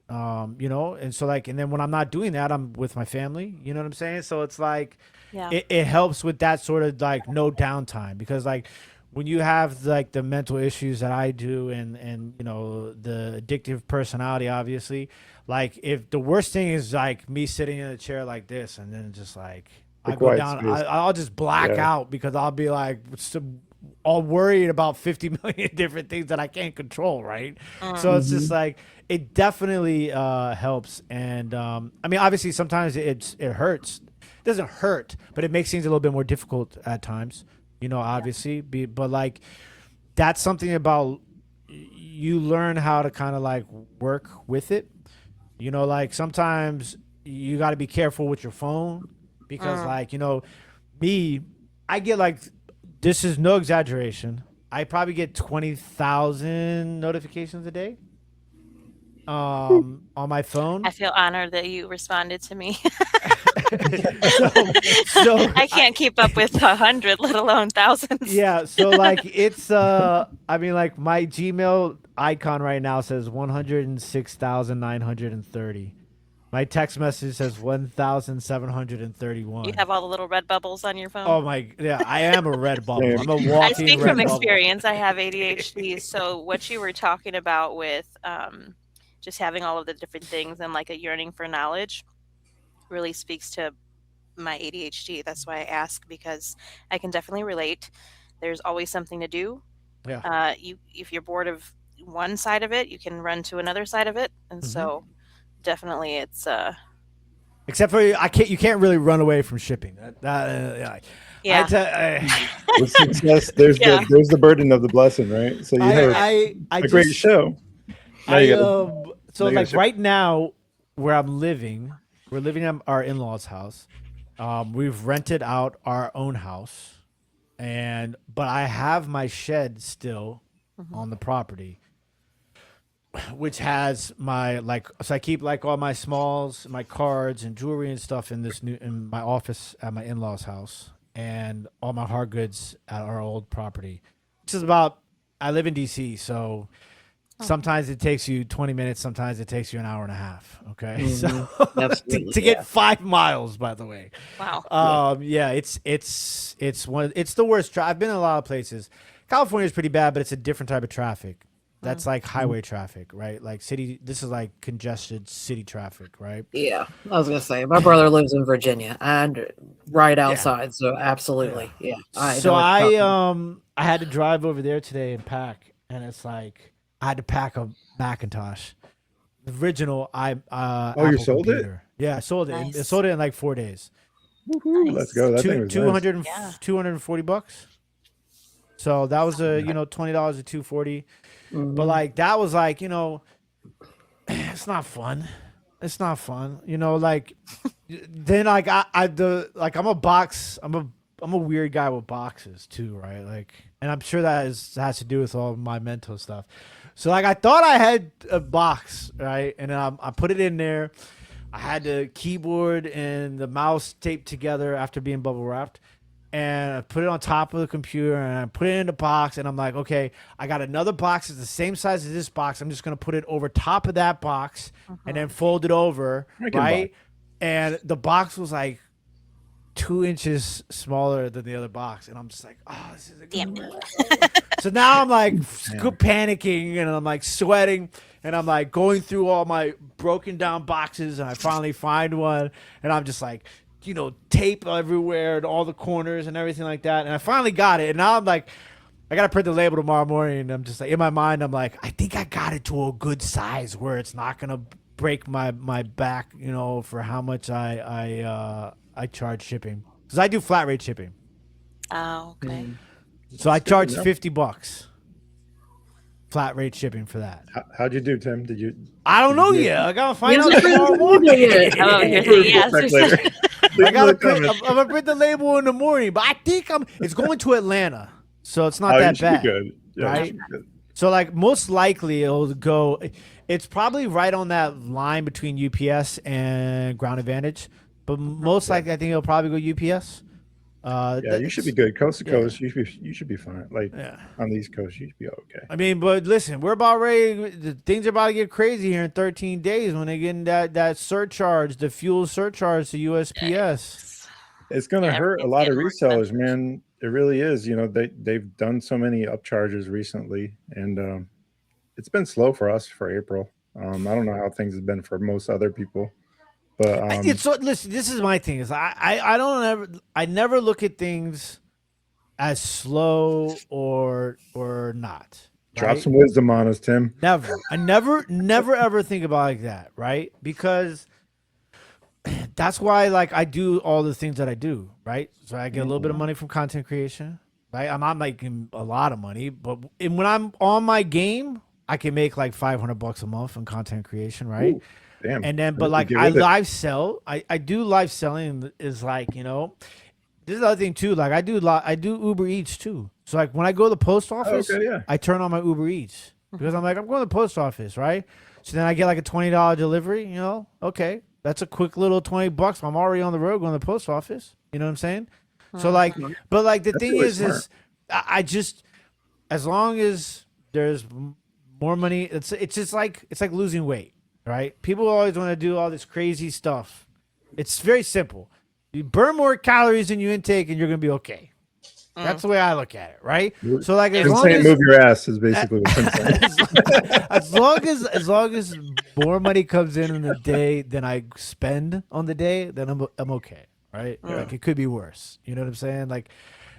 S3: you know? And so like, and then when I'm not doing that, I'm with my family, you know what I'm saying? So it's like,
S4: Yeah.
S3: it helps with that sort of like no downtime, because like when you have like the mental issues that I do and you know the addictive personality, obviously, like if the worst thing is like me sitting in a chair like this and then just like
S1: The
S3: I go
S1: quiet
S3: down,
S1: space.
S3: I'll just black
S1: Yeah.
S3: out because I'll be like all worried about 50 million different things that I can't control, right? So it's just like it definitely helps. And I mean, obviously sometimes it hurts. It doesn't hurt, but it makes things a little bit more difficult at times, you know, obviously. But like that's something about you learn how to kind of like work with it. You know, like sometimes you got to be careful with your phone because like, you know, me, I get like, this is no exaggeration, I probably get 20,000 notifications a day on my phone.
S4: I feel honored that you responded to me.
S3: so
S4: I can't keep up with 100, let alone thousands.
S3: yeah, so like it's I mean like my Gmail icon right now says 106,930. My text message says 1,731.
S4: You have all the little red bubbles on your phone.
S3: Oh my, yeah, I am a red bubble.
S1: Same.
S3: I'm a
S4: I
S3: walking
S4: speak
S3: red
S4: from
S3: bubble.
S4: experience. I have ADHD. So what you were talking about with just having all of the different things and like a yearning for knowledge really speaks to my ADHD. That's why I ask, because I can definitely relate. There's always something to do.
S3: Yeah.
S4: If you're bored of one side of it, you can run to another side of it, and so definitely it's
S3: Except for you can't really run away from shipping.
S4: yeah.
S1: With success, there's
S4: Yeah.
S1: there's the burden of the blessing, right? So you have a great show. Now you gotta-
S3: So
S1: now you
S3: like
S1: gotta
S3: right now where I'm living, we're living at our in-laws' house. We've rented out our own house, but I have my shed still on the property, which has my so I keep like all my smalls, my cards and jewelry and stuff in my office at my in-laws' house, and all my hard goods at our old property, which is I live in DC, so sometimes it takes you 20 minutes, sometimes it takes you an hour and a half. Okay. So to get 5 miles, by the way.
S4: Wow.
S3: Yeah, it's the worst. I've been in a lot of places. California is pretty bad, but it's a different type of traffic. That's like highway traffic, right? Like this is like congested city traffic, right?
S2: Yeah, I was gonna say my brother lives in Virginia and right outside, so absolutely, yeah.
S3: I had to drive over there today and pack, and it's like I had to pack a Macintosh, the original.
S1: you
S3: Apple
S1: sold
S3: computer.
S1: it?
S3: Yeah, I sold it.
S4: Nice.
S3: I sold it in like 4 days.
S1: Woohoo, let's go. That thing was
S3: 200
S1: nice.
S3: $240. So that was $20 to $240. But like that was like, it's not fun. It's not fun. Like then like I'm a a weird guy with boxes too, right? Like, and I'm sure that has to do with all my mental stuff. So like, I thought I had a box, right? And I put it in there. I had the keyboard and the mouse taped together after being bubble wrapped. And I put it on top of the computer and I put it in the box. And I'm like, okay, I got another box. It's the same size as this box. I'm just going to put it over top of that box and then fold it over, right? And the box was like 2 inches smaller than the other box. And I'm just like, oh, this is a good one. So now I'm like panicking and I'm like sweating and I'm like going through all my broken down boxes and I finally find one and I'm just like, tape everywhere and all the corners and everything like that. And I finally got it. And now I'm like, I got to print the label tomorrow morning. And I'm just like, in my mind, I'm like, I think I got it to a good size where it's not going to break my back, for how much I charge shipping. Because I do flat rate shipping.
S4: Oh, okay.
S3: So I charge $50 flat rate shipping for that.
S1: How'd you do, Tim?
S3: I don't know yet. I gotta find out tomorrow morning. I'm gonna print the label in the morning, but I think it's going to Atlanta, so it's not that bad.
S1: Good. Yeah,
S3: right? So like most likely it'll go. It's probably right on that line between UPS and Ground Advantage, but most likely I think it'll probably go UPS.
S1: You should be good. Coast to coast, you should be fine. Like on the East Coast, you should be okay.
S3: I mean, but listen, we're about ready. Things are about to get crazy here in 13 days when they get in that surcharge, the fuel surcharge to USPS.
S1: It's gonna hurt a lot of resellers, man. It really is. They've done so many upcharges recently, and it's been slow for us for April. I don't know how things have been for most other people. But
S3: listen, this is my thing. Is I never look at things as slow or not.
S1: Drop
S3: right?
S1: some wisdom on us, Tim.
S3: Never. I never ever think about it like that, right? Because that's why I do all the things that I do, right? So I get a little bit of money from content creation, right? I'm not making a lot of money, but when I'm on my game, I can make like $500 a month in content creation, right? Ooh.
S1: Damn.
S3: And then, but I live sell. I do live selling. Is like this is the other thing too. Like I do Uber Eats too. So like when I go to the post office, I turn on my Uber Eats because I'm going to the post office, right? So then I get like a $20 delivery. Okay, that's a quick little $20. I'm already on the road going to the post office. You know what I'm saying? So but the thing really is I just as long as there's more money, it's just like losing weight. Right? People always want to do all this crazy stuff. It's very simple. You burn more calories than you intake and you're going to be okay. That's the way I look at it, right? So like as long as
S1: move your ass is basically what I'm saying.
S3: as long as more money comes in the day than I spend on the day, then I'm okay, right? Like it could be worse. You know what I'm saying? Like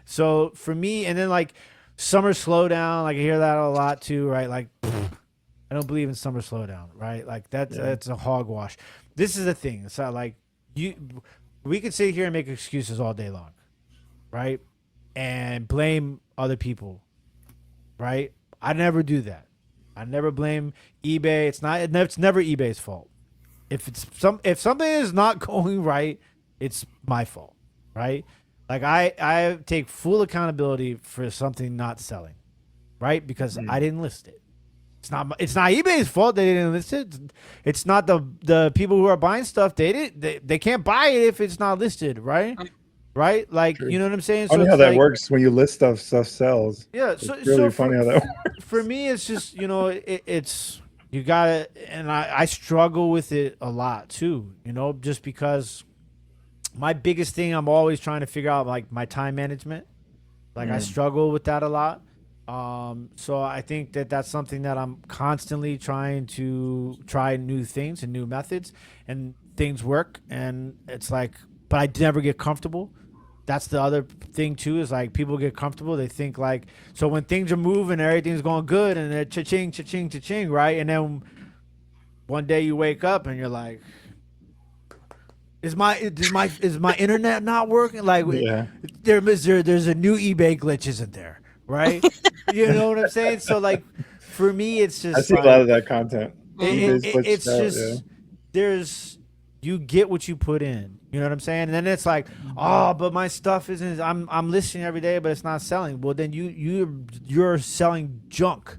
S3: so for me, and then like summer slowdown, like I hear that a lot too, right? Like I don't believe in summer slowdown, right? Like that's a hogwash. This is the thing. It's not like we could sit here and make excuses all day long, right? And blame other people, right? I never do that. I never blame eBay. It's never eBay's fault. If something is not going right, it's my fault, right? Like I take full accountability for something not selling, right? Because I didn't list it. It's not eBay's fault they didn't list it. It's not the people who are buying stuff. They can't buy it if it's not listed, right? Right? Like you know what I'm saying?
S1: Funny how that works when you list stuff sells.
S3: Yeah,
S1: it's really funny how that works.
S3: For me, it's just it's you gotta, and I struggle with it a lot too. Just because my biggest thing I'm always trying to figure out like my time management. Like I struggle with that a lot. So I think that's something that I'm constantly trying to try new things and new methods, and things work. And it's like, but I never get comfortable. That's the other thing too, is like people get comfortable. They think like, so when things are moving, everything's going good and they're cha-ching, cha-ching, cha-ching, right? And then one day you wake up and you're like, is my internet not working? Like there's a new eBay glitch, isn't there? Right? You know what I'm saying? So like for me, it's just
S1: I see a lot of that content.
S3: It's just You get what you put in. You know what I'm saying? And then it's like, oh, but my stuff isn't. I'm listing every day, but it's not selling. Well, then you're selling junk.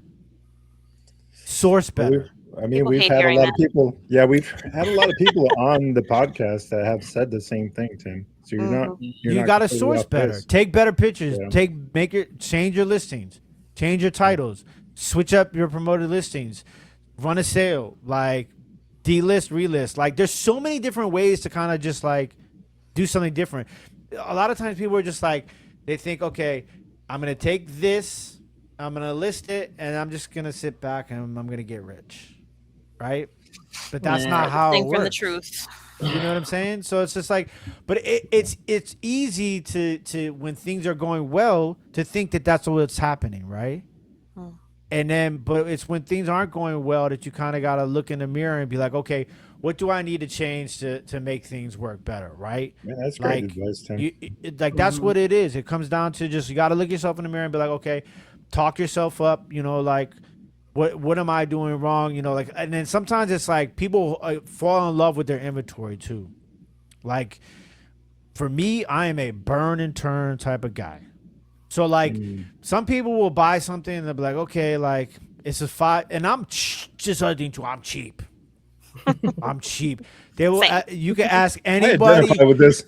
S3: Source better.
S1: I mean,
S4: People
S1: we've
S4: hate
S1: had a
S4: hearing
S1: lot
S4: that.
S1: of people. Yeah, we've had a lot of people on the podcast that have said the same thing, Tim. So you're not. You're
S3: You
S1: not
S3: got to
S1: completely
S3: source
S1: off
S3: better.
S1: base.
S3: Take better pictures.
S1: Yeah.
S3: Change your listings. Change your titles. Switch up your promoted listings. Run a sale. Like delist, relist. Like there's so many different ways to kind of just like do something different. A lot of times people are just like, they think, okay, I'm going to take this, I'm going to list it, and I'm just going to sit back and I'm going to get rich. Right? But that's not how it
S4: Thing from the
S3: works.
S4: truth.
S3: You know what I'm saying? So it's just like, but it's easy to when things are going well to think that that's what's happening, right? And then, but it's when things aren't going well that you kind of got to look in the mirror and be like, okay, what do I need to change to make things work better, right?
S1: Man, that's great
S3: Like,
S1: advice, Tim.
S3: that's what it is. It comes down to just, you got to look yourself in the mirror and be like, okay, talk yourself up, you know, like, what am I doing wrong? You know, like, and then sometimes it's like people fall in love with their inventory too. Like, for me, I am a burn and turn type of guy. So like, some people will buy something and they'll be like, okay, like it's a $5, and I'm just I'm cheap. I'm cheap. They will. You can ask
S1: I
S3: anybody.
S1: identify with this.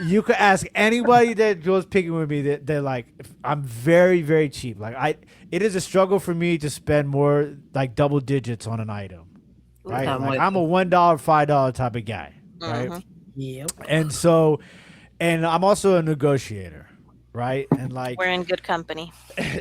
S3: You could ask anybody that goes picking with me that they're like, I'm very, very cheap. Like it is a struggle for me to spend more like double digits on an item, right? Like I'm a $1, $5 type of guy, right?
S2: Yep.
S3: And so, and I'm also a negotiator, right? And like,
S4: We're in good company.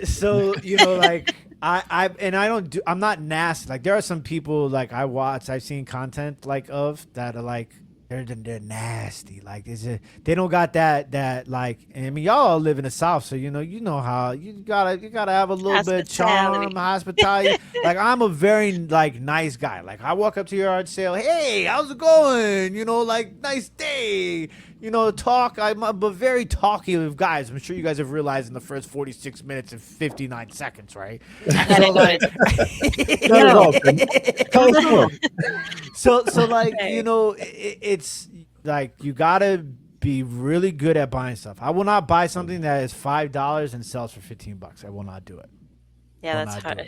S3: so you know, like I'm not nasty. Like there are some people like I've seen content like of that are like they're nasty. Like they don't got that like. I mean, y'all live in the South, so you know how you gotta have a little bit of charm, hospitality. Like I'm a very like nice guy. Like I walk up to your yard sale, hey, how's it going? You know, like nice day. You know, talk. I'm a very talkative guys. I'm sure you guys have realized in the first 46 minutes and 59 seconds, right? So like,
S1: Not at all, Tim. Tell us more.
S3: so like, you know, it's like you gotta be really good at buying stuff. I will not buy something that is $5 and sells for $15. I will not do it.
S4: Yeah, that's hard.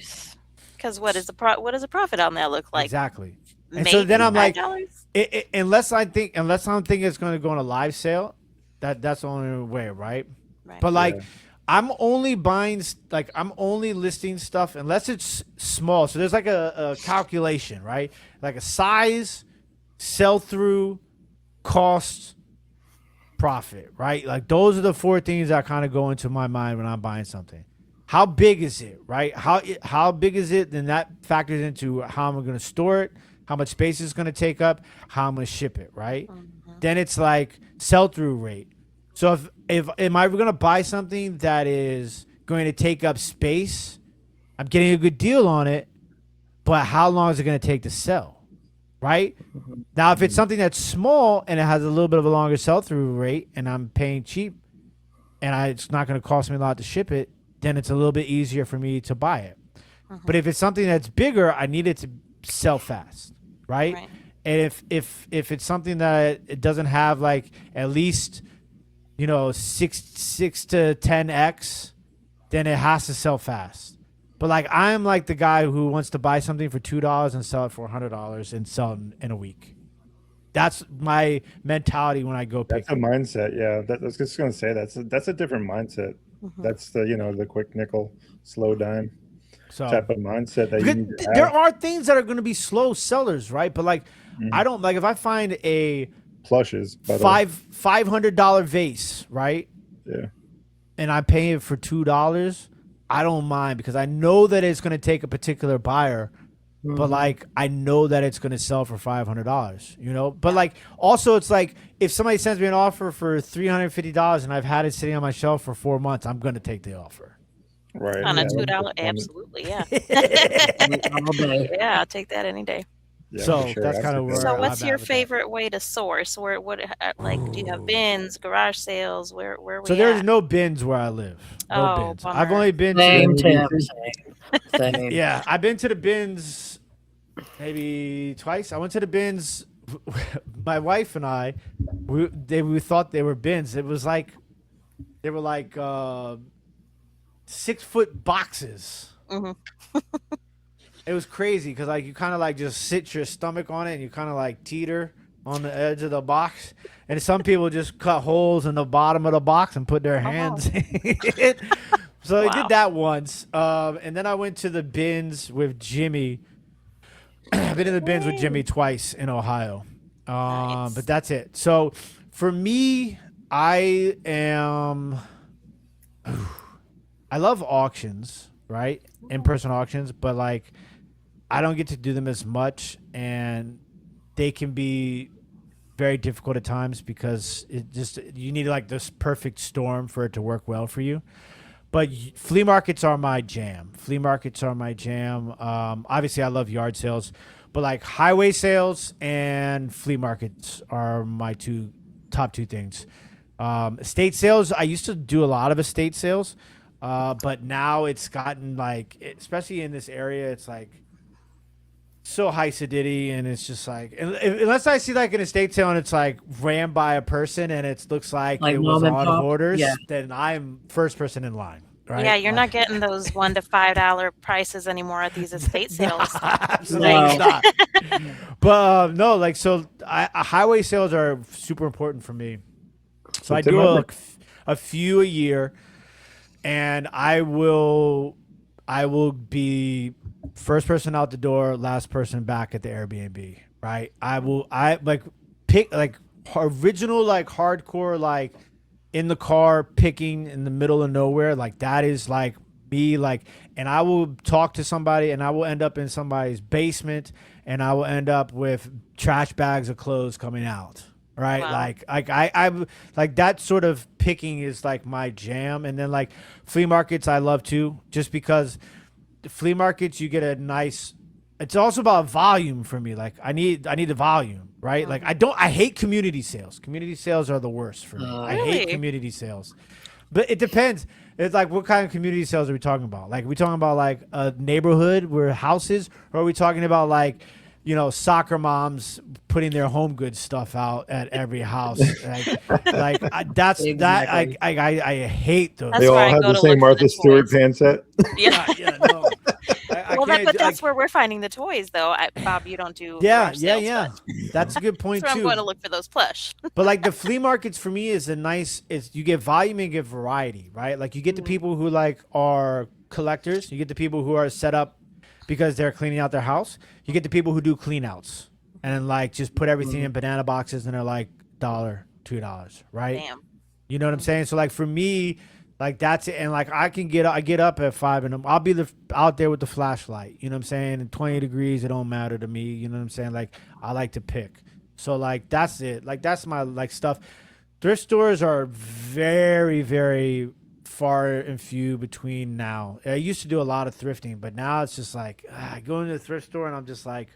S4: Because what does a profit on that look like?
S3: Exactly. And so then I'm like,
S4: $5?
S3: unless I'm thinking it's going to go on a live sale, that's the only way, right? But like, I'm only I'm only listing stuff unless it's small. So there's like a calculation, right? Like a size, sell through, cost, profit, right? Like those are the four things that kind of go into my mind when I'm buying something. How big is it, right? How big is it? Then that factors into how am I going to store it, how much space it's going to take up, how I'm going to ship it, right? Then it's like sell-through rate. So if am I going to buy something that is going to take up space, I'm getting a good deal on it, but how long is it going to take to sell, right? Now, if it's something that's small and it has a little bit of a longer sell-through rate and I'm paying cheap and it's not going to cost me a lot to ship it, then it's a little bit easier for me to buy it. But if it's something that's bigger, I need it to sell fast, right? And if it's something that it doesn't have like at least, you know, 6 to 10x, then it has to sell fast. But like I'm like the guy who wants to buy something for $2 and sell it for $100 and sell it in a week. That's my mentality when I go pick.
S1: That's a mindset. Yeah, I was just gonna say that's a different mindset. That's the quick nickel, slow dime type of mindset that you need to have.
S3: There are things that are going to be slow sellers, right? But like, I don't like if I find a
S1: plushes
S3: $500 vase, right?
S1: Yeah,
S3: and I pay it for $2, I don't mind because I know that it's going to take a particular buyer. But like I know that it's going to sell for $500, you know. But like also it's like if somebody sends me an offer for $350 and I've had it sitting on my shelf for 4 months, I'm going to take the offer.
S1: Right.
S4: On a $2, absolutely, yeah. Yeah, I'll take that any day.
S1: Yeah,
S3: so
S1: sure.
S3: that's kind of where.
S4: So what's
S3: I'm
S4: your
S3: at with
S4: favorite way to source? Where like do you have bins, garage sales? Where we
S3: So there's
S4: at?
S3: no bins where I live. No
S4: Oh,
S3: bins.
S4: bummer.
S3: I've only been
S2: Same,
S3: to
S2: Tim. Same.
S3: yeah. I've been to the bins maybe twice. I went to the bins my wife and I, we thought they were bins. It was like they were like 6-foot boxes.
S4: Hmm.
S3: It was crazy because like you kind of like just sit your stomach on it and you kind of like teeter on the edge of the box. And some people just cut holes in the bottom of the box and put their hands in it. So I did that once. And then I went to the bins with Jimmy. I've been in the bins with Jimmy twice in Ohio.
S4: Nice.
S3: But that's it. So for me, I love auctions, right? In-person auctions, but like I don't get to do them as much, and they can be very difficult at times because you need like this perfect storm for it to work well for you. But flea markets are my jam. Obviously, I love yard sales, but like highway sales and flea markets are my top two things. Estate sales, I used to do a lot of estate sales, but now it's gotten like, especially in this area, it's like so high sedity, and it's just like, unless I see like an estate sale and it's like ran by a person and it looks like it was
S2: mom and
S3: out of
S2: pop?
S3: orders,
S2: Yeah.
S3: then I'm first person in line. Right?
S4: Yeah, you're
S3: Like-
S4: not getting those $1 to $5 prices anymore at these estate sales.
S3: Absolutely
S2: No.
S3: not. But no, like so, highway sales are super important for me. So I
S1: Tim,
S3: do
S1: I'm
S3: a few a year, and I will be first person out the door, last person back at the Airbnb. Right? I like pick like original like hardcore like in the car picking in the middle of nowhere. Like that is like me, like, and I will talk to somebody and I will end up in somebody's basement and I will end up with trash bags of clothes coming out. Right.
S4: Wow.
S3: Like I like that sort of picking is like my jam. And then like flea markets, I love too, just because the flea markets, you get a nice, it's also about volume for me. Like I need the volume, right? Like I hate community sales. Community sales are the worst for me. I hate
S4: Really?
S3: community sales. But it depends. It's like, what kind of community sales are we talking about? Like, are we talking about like a neighborhood where houses, or are we talking about like, you know, soccer moms putting their home goods stuff out at every house?
S2: Exactly.
S3: I hate those.
S4: That's
S1: They all
S4: where I
S1: have
S4: go
S1: the
S4: to
S1: same
S4: look for
S1: Martha
S4: the
S1: Stewart
S4: toys.
S1: pants set.
S4: Yeah.
S3: Yeah, no. I
S4: Well,
S3: can't,
S4: that's where we're finding the toys, though. Bob, you don't do garage sales, but
S3: That's a good point
S4: that's where I'm
S3: too.
S4: going to look for those plush.
S3: But like the flea markets for me is you get volume and you get variety, right? Like you get the people who like are collectors, you get the people who are set up because they're cleaning out their house. You get the people who do clean outs and like just put everything in banana boxes and they're like $1, $2, right?
S4: Damn.
S3: You know what I'm saying? So like for me, like that's it. And like I get up at 5 and I'll be out there with the flashlight. You know what I'm saying? And 20 degrees, it don't matter to me. You know what I'm saying? Like I like to pick. So like that's it. Like that's my like stuff. Thrift stores are very, very far and few between now. I used to do a lot of thrifting, but now it's just like I go into the thrift store and I'm just like,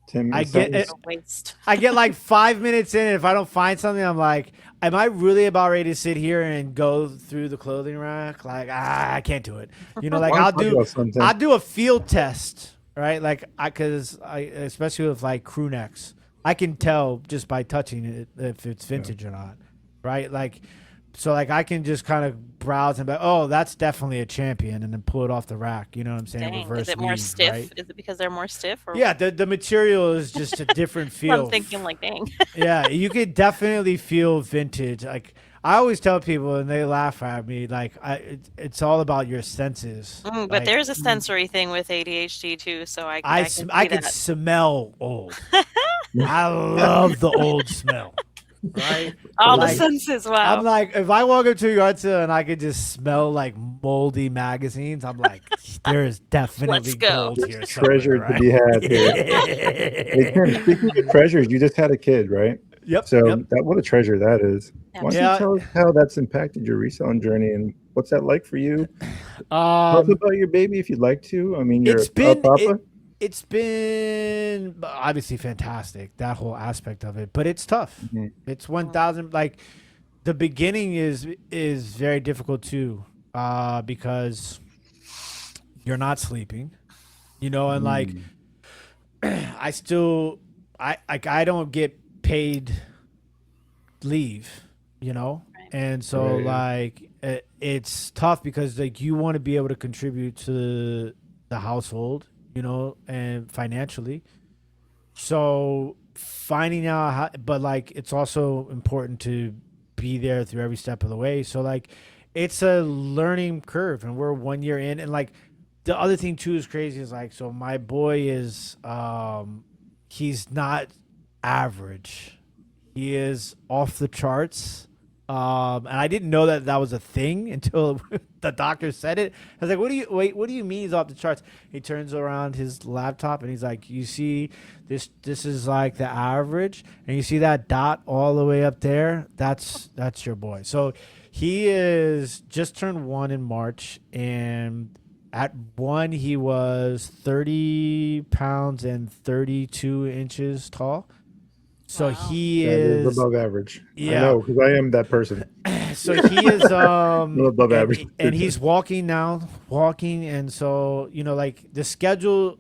S1: Tim,
S3: I
S1: it
S3: get
S1: sounds-
S3: it.
S4: A waste.
S3: I get like 5 minutes in, and if I don't find something, I'm like, am I really about ready to sit here and go through the clothing rack? Like, I can't do it. You know, like
S1: Wanna
S3: I'll
S1: talk
S3: do
S1: about something.
S3: I'll do a field test, right? Like because I especially with like crew necks, I can tell just by touching it if it's vintage or not, right? Like, so like I can just kind of browse and be like, oh, that's definitely a champion, and then pull it off the rack. You know what I'm saying?
S4: Dang.
S3: Reverse
S4: Is it more
S3: weave,
S4: stiff?
S3: right?
S4: Is it because they're more stiff? Or
S3: Yeah, the material is just a different feel.
S4: I'm thinking like, dang.
S3: Yeah, you could definitely feel vintage. Like I always tell people, and they laugh at me. Like it's all about your senses.
S4: But
S3: Like,
S4: there's a sensory thing with ADHD too, so I
S3: I
S4: can see
S3: could
S4: that.
S3: smell old. I love the old smell. Right?
S4: All
S3: like-
S4: the senses. Wow.
S3: I'm like, if I walk up to a yard sale and I could just smell like moldy magazines, I'm like, there is definitely
S4: Let's go.
S3: gold here.
S1: treasure
S3: somewhere,
S1: to be had here. Hey, Tim, speaking of treasures, you just had a kid, right?
S3: Yep.
S1: So
S3: yep.
S1: what a treasure that is.
S4: Yeah.
S1: Why don't
S3: Yeah.
S1: you tell us how that's impacted your reselling journey and what's that like for you? Tell us about your baby if you'd like to. I mean, you're
S3: It's
S1: a
S3: been
S1: papa.
S3: it's been obviously fantastic, that whole aspect of it, but it's tough.
S1: Mhm.
S3: It's 1,000. Like the beginning is very difficult too, because you're not sleeping, you know, and like I I don't get paid leave, and so like it's tough because like you want to be able to contribute to the household, and financially. So finding out how, but like it's also important to be there through every step of the way. So like it's a learning curve, and we're 1 year in, and like the other thing too is crazy is like, so my boy is he's not average. He is off the charts. And I didn't know that that was a thing until the doctor said it. I was like, what do you mean he's off the charts? He turns around his laptop and he's like, you see this is like the average, and you see that dot all the way up there? That's your boy. So he is just turned 1 in March, and at 1 he was 30 pounds and 32 inches tall. So
S4: Wow.
S3: he
S1: That
S3: is
S1: above average.
S3: Yeah.
S1: I know, because I am that person.
S3: So he is
S1: above average.
S3: and he's walking now, and so like the schedule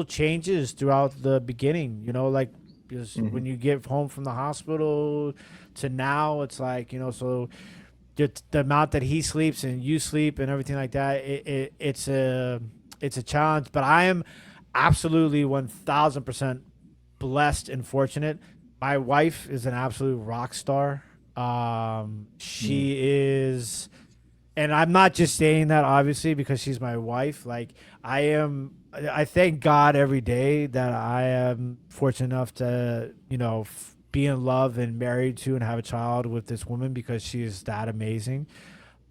S3: changes throughout the beginning. Like because when you get home from the hospital to now, it's like so the amount that he sleeps and you sleep and everything like that. It's a challenge, but I am absolutely 1,000% blessed and fortunate. My wife is an absolute rock star. She is, and I'm not just saying that obviously because she's my wife. Like I thank God every day that I am fortunate enough to, be in love and married to and have a child with this woman because she is that amazing.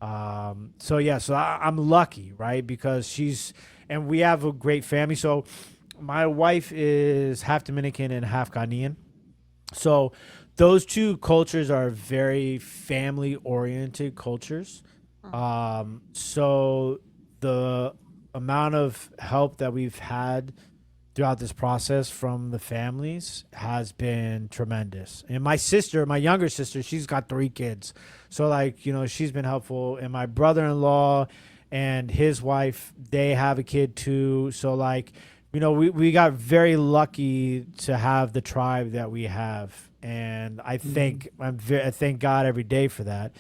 S3: So I'm lucky, right? Because and we have a great family. So my wife is half Dominican and half Ghanaian. So those two cultures are very family oriented cultures. So the amount of help that we've had throughout this process from the families has been tremendous. And my younger sister, she's got 3 kids. So like, she's been helpful. And my brother-in-law and his wife, they have a kid too. So like, we got very lucky to have the tribe that we have, and I thank God every day for that.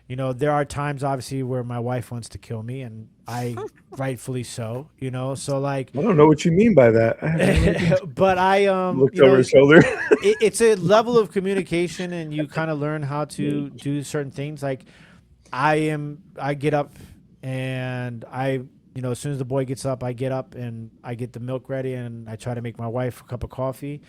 S3: There are times obviously where my wife wants to kill me, and I rightfully so. So like
S1: I don't know what you mean by that.
S3: but I
S1: Looked over his shoulder.
S3: It's a level of communication, and you kind of learn how to do certain things. Like I get up and as soon as the boy gets up, I get up and I get the milk ready, and I try to make my wife a cup of coffee,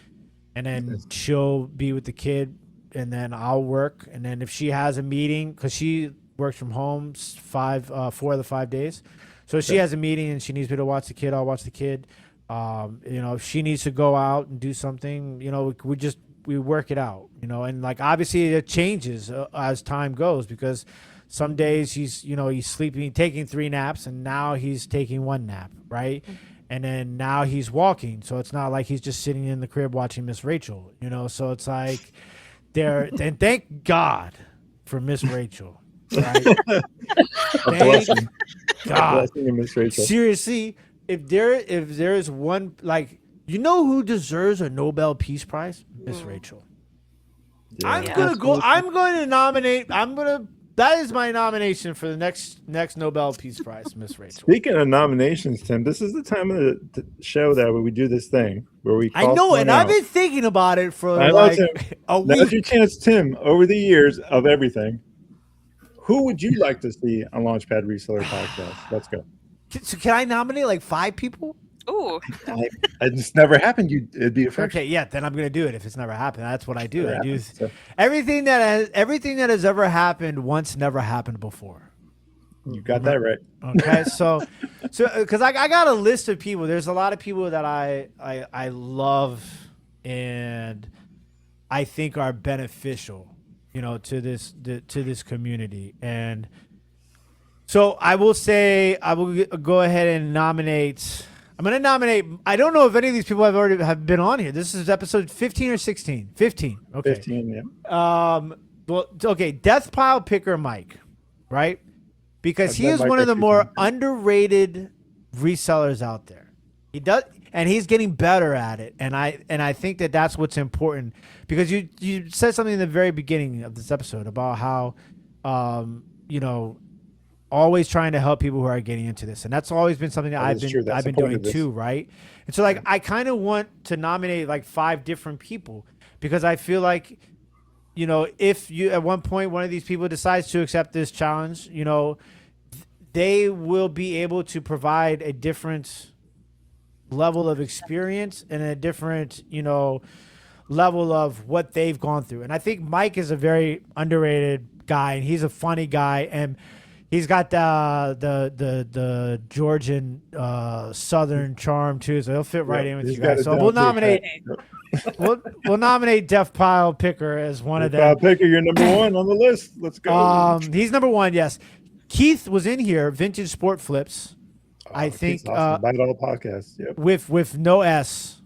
S3: and then she'll be with the kid, and then I'll work. And then if she has a meeting, because she works from home 4 of the 5 days, so if she has a meeting and she needs me to watch the kid, I'll watch the kid. If she needs to go out and do something, we work it out, and like obviously it changes as time goes, because some days he's sleeping, taking 3 naps, and now he's taking 1 nap, right? And then now he's walking, so it's not like he's just sitting in the crib watching Miss Rachel, So it's like and thank God for Miss Rachel, right? Thank God.
S1: Miss Rachel.
S3: Seriously, if there is one, like, who deserves a Nobel Peace Prize? Miss Rachel.
S1: Yeah.
S3: I'm going to nominate. That is my nomination for the next Nobel Peace Prize, Miss Rachel.
S1: Speaking of nominations, Tim, this is the time of the show that we do this thing where we call
S3: I know, and
S1: out.
S3: I've been thinking about it for
S1: Tim,
S3: a week.
S1: Now's your chance, Tim. Over the years of everything, who would you like to see on Launchpad Reseller Podcast? Let's go.
S3: So can I nominate like 5 people?
S4: Ooh.
S1: It's never happened. It'd be a first.
S3: Okay, yeah, then I'm gonna do it if it's never happened. That's what I do.
S1: Never
S3: I do
S1: happened, so.
S3: everything that has ever happened once never happened before.
S1: You got that right.
S3: Okay, so because I got a list of people. There's a lot of people that I love and I think are beneficial, to this community. And so I will say I will go ahead and nominate. I'm going to nominate. I don't know if any of these people have been on here. This is episode 15 or 16. 15. Okay.
S1: 15. Yeah.
S3: Well, okay. Death Pile Picker Mike, right? Because he is
S1: Mike
S3: one of the
S1: like
S3: more
S1: 15.
S3: underrated resellers out there. He does, and he's getting better at it. And I think that that's what's important, because you said something in the very beginning of this episode about how, you know, always trying to help people who are getting into this, and that's always been something that I've been doing too, right? And so like I kind of want to nominate like 5 different people, because I feel like, you know, if you at one point one of these people decides to accept this challenge, you know, they will be able to provide a different level of experience and a different, you know, level of what they've gone through. And I think Mike is a very underrated guy, and he's a funny guy, and he's got the Georgian Southern charm too, so he'll fit right in with you guys. So we'll nominate we'll nominate Def Pile Picker as one of them.
S1: Pile Picker, you're number 1 on the list. Let's go.
S3: He's number 1, yes. Keith was in here, Vintage Sport Flips. I think
S1: awesome. Buy It All podcast. Yep.
S3: With no S,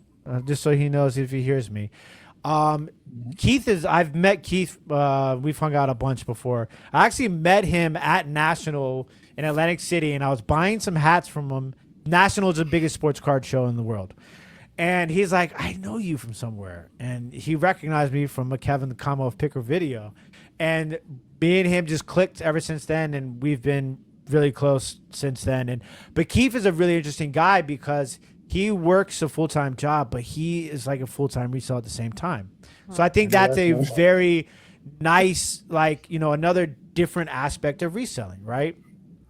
S3: just so he knows if he hears me. Keith I've met Keith. We've hung out a bunch before. I actually met him at National in Atlantic City, and I was buying some hats from him. National is the biggest sports card show in the world. And he's like, I know you from somewhere. And he recognized me from a Kevin the Commonwealth Picker video. And me and him just clicked ever since then, and we've been really close since then. But Keith is a really interesting guy because he works a full-time job, but he is like a full-time reseller at the same time. So I think that's a very nice, like, you know, another different aspect of reselling, right?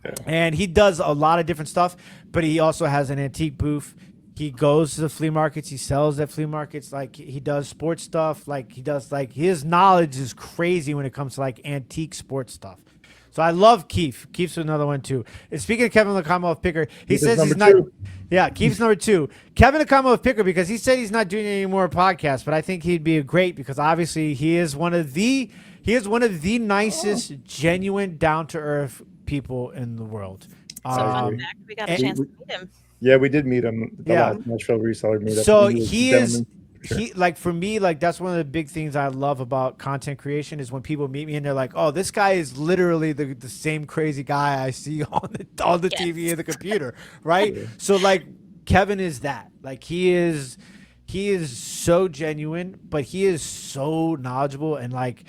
S3: Yeah. And he does a lot of different stuff, but he also has an antique booth. He goes to the flea markets. He sells at flea markets. Like, he does sports stuff. Like, he does, like, his knowledge is crazy when it comes to like antique sports stuff. So I love Keith. Keith's another one too. And speaking of Kevin the Commonwealth Picker, he says he's not. Yeah, Keith's number 2. Kevin the Commonwealth Picker, because he said he's not doing any more podcasts, but I think he'd be a great, because obviously he is one of the nicest, genuine, down to earth people in the world.
S4: So fun fact, we got a chance to meet him.
S1: Yeah, we did meet him at the last Nashville reseller meetup.
S3: So he like, for me, like, that's one of the big things I love about content creation is when people meet me and they're like, oh, this guy is literally the same crazy guy I see on the TV and the computer, right? Yeah. So like, Kevin is that. Like, he is so genuine, but he is so knowledgeable, and like,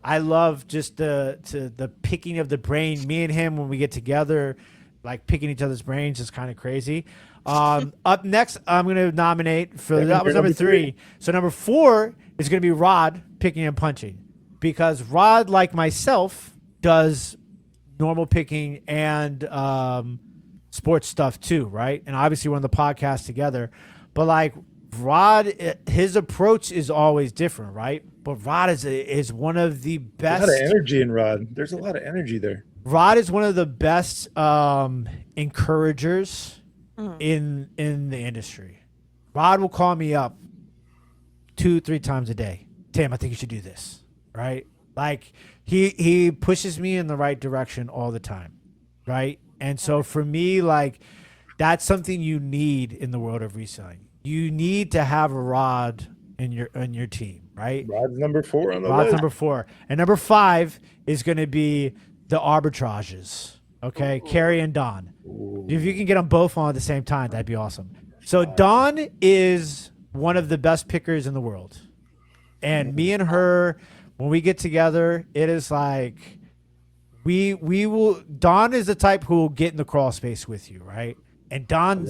S3: I love just the picking of the brain. Me and him, when we get together, like, picking each other's brains is kind of crazy. Up next, I'm going to nominate that was number 3. So number 4 is going to be Rod, picking and punching, because Rod, like myself, does normal picking and sports stuff too, right? And obviously we're on the podcast together, but like, Rod, his approach is always different, right? But Rod is one of the best.
S1: There's a lot of energy in Rod. There's a lot of energy there.
S3: Rod is one of the best encouragers in the industry. Rod will call me up 2-3 times a day. Tim, I think you should do this, right? Like, he pushes me in the right direction all the time, right? And so for me, like, that's something you need in the world of reselling. You need to have a Rod in your team, right?
S1: Rod's number 4 on the
S3: Rod's
S1: list.
S3: number 4. And number 5 is going to be the arbitrages. Okay, Carrie and Don. Ooh. If you can get them both on at the same time, that'd be awesome. So Don is one of the best pickers in the world. And me and her, when we get together, it is like we will. Don is the type who will get in the crawl space with you, right? And Don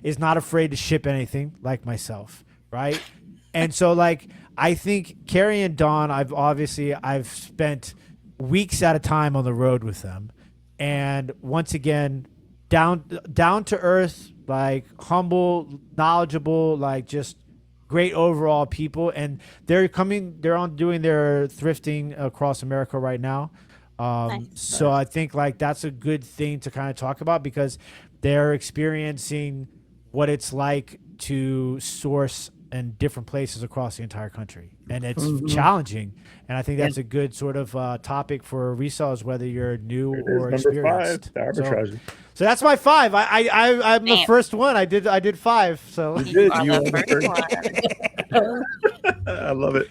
S3: is not afraid to ship anything, like myself, right? And so, like, I think Carrie and Don, I've spent weeks at a time on the road with them, and once again, down to earth, like, humble, knowledgeable, like, just great overall people. And they're doing their thrifting across America right now. So I think, like, that's a good thing to kind of talk about, because they're experiencing what it's like to source in different places across the entire country, and it's challenging. And I think that's a good sort of topic for resellers, whether you're new or experienced.
S1: Number 5, the arbitrage.
S3: So that's my 5. I'm the first one. I did 5. So
S1: you are the first one. I love it.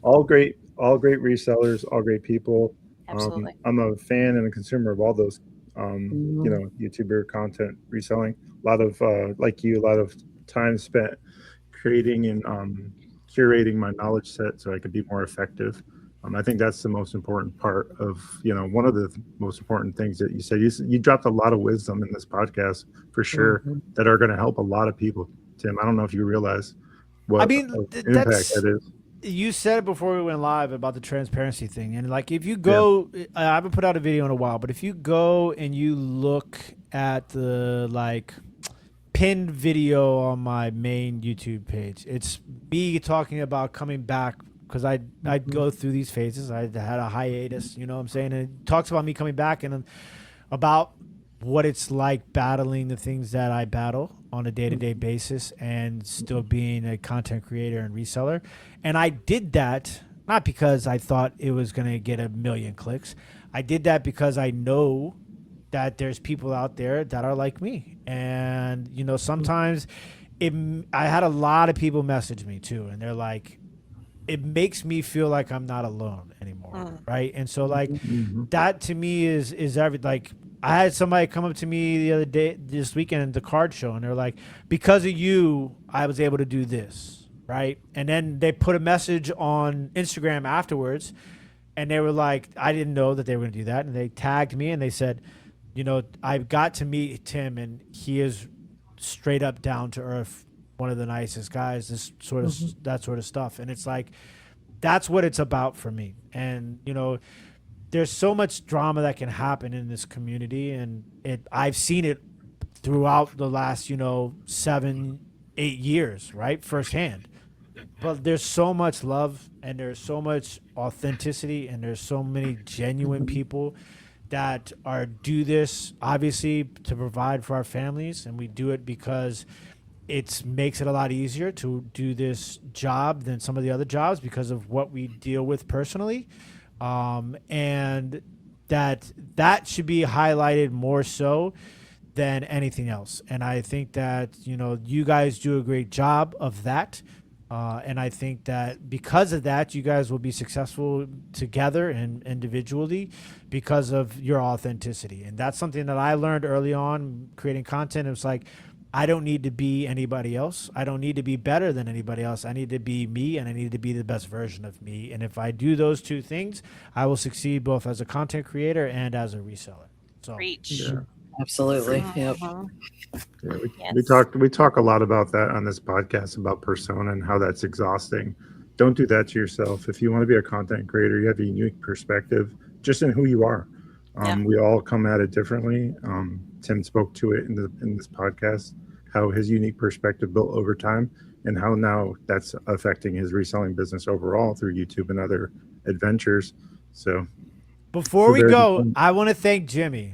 S1: All great resellers, all great people.
S4: Absolutely.
S1: I'm a fan and a consumer of all those YouTuber content reselling. A lot of like you, a lot of time spent creating and curating my knowledge set so I could be more effective. I think that's the most important part of, one of the most important things that you said. You dropped a lot of wisdom in this podcast for sure that are going to help a lot of people. Tim, I don't know if you realize what impact that is.
S3: You said it before we went live about the transparency thing. And like, if you go, I haven't put out a video in a while, but if you go and you look at the like pinned video on my main YouTube page, it's me talking about coming back because I'd go through these phases. I had a hiatus, you know what I'm saying? And it talks about me coming back and about what it's like battling the things that I battle on a day-to-day basis and still being a content creator and reseller. And I did that not because I thought it was going to get 1 million clicks. I did that because I know that there's people out there that are like me. And, sometimes I had a lot of people message me too. And they're like, it makes me feel like I'm not alone anymore. Right. And so like that to me is like, I had somebody come up to me this weekend at the card show, and they're like, because of you, I was able to do this, right? And then they put a message on Instagram afterwards, and they were like, I didn't know that they were going to do that. And they tagged me, and they said, I got to meet Tim, and he is straight up down to earth, one of the nicest guys, that sort of stuff. And it's like, that's what it's about for me. And, there's so much drama that can happen in this community, and I've seen it throughout the last 7-8 years, right, firsthand. But there's so much love, and there's so much authenticity, and there's so many genuine people that do this obviously to provide for our families, and we do it because it makes it a lot easier to do this job than some of the other jobs because of what we deal with personally. And that should be highlighted more so than anything else. And I think that, you guys do a great job of that. And I think that because of that, you guys will be successful together and individually because of your authenticity. And that's something that I learned early on creating content. It was like, I don't need to be anybody else. I don't need to be better than anybody else. I need to be me, and I need to be the best version of me. And if I do those two things, I will succeed both as a content creator and as a reseller. So,
S2: Absolutely. Yep.
S1: We talk a lot about that on this podcast, about persona and how that's exhausting. Don't do that to yourself. If you want to be a content creator, you have a unique perspective just in who you are. We all come at it differently. Tim spoke to it in this podcast, how his unique perspective built over time and how now that's affecting his reselling business overall through YouTube and other adventures. So
S3: before we go, I want to thank Jimmy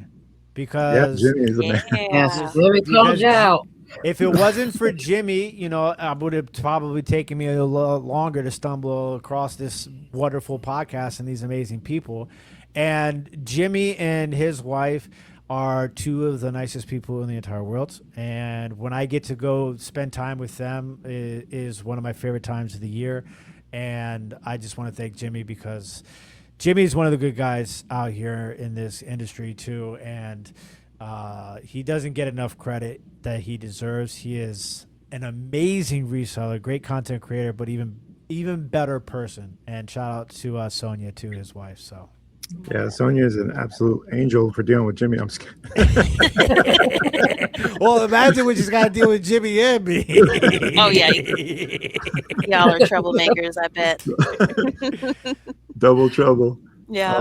S3: because
S1: Jimmy is the man.
S2: Yes, Jimmy called you out.
S3: If it wasn't for Jimmy, I would have probably taken me a little longer to stumble across this wonderful podcast and these amazing people. And Jimmy and his wife are two of the nicest people in the entire world. And when I get to go spend time with them, it is one of my favorite times of the year. And I just want to thank Jimmy because Jimmy's one of the good guys out here in this industry too. And he doesn't get enough credit that he deserves. He is an amazing reseller, great content creator, but even better person. And shout out to Sonia too, his wife. So.
S1: Yeah, Sonia is an absolute angel for dealing with Jimmy. I'm scared.
S3: Well, imagine we just got to deal with Jimmy and me.
S4: Oh, yeah. Y'all are troublemakers, I bet.
S1: Double trouble.
S4: Yeah.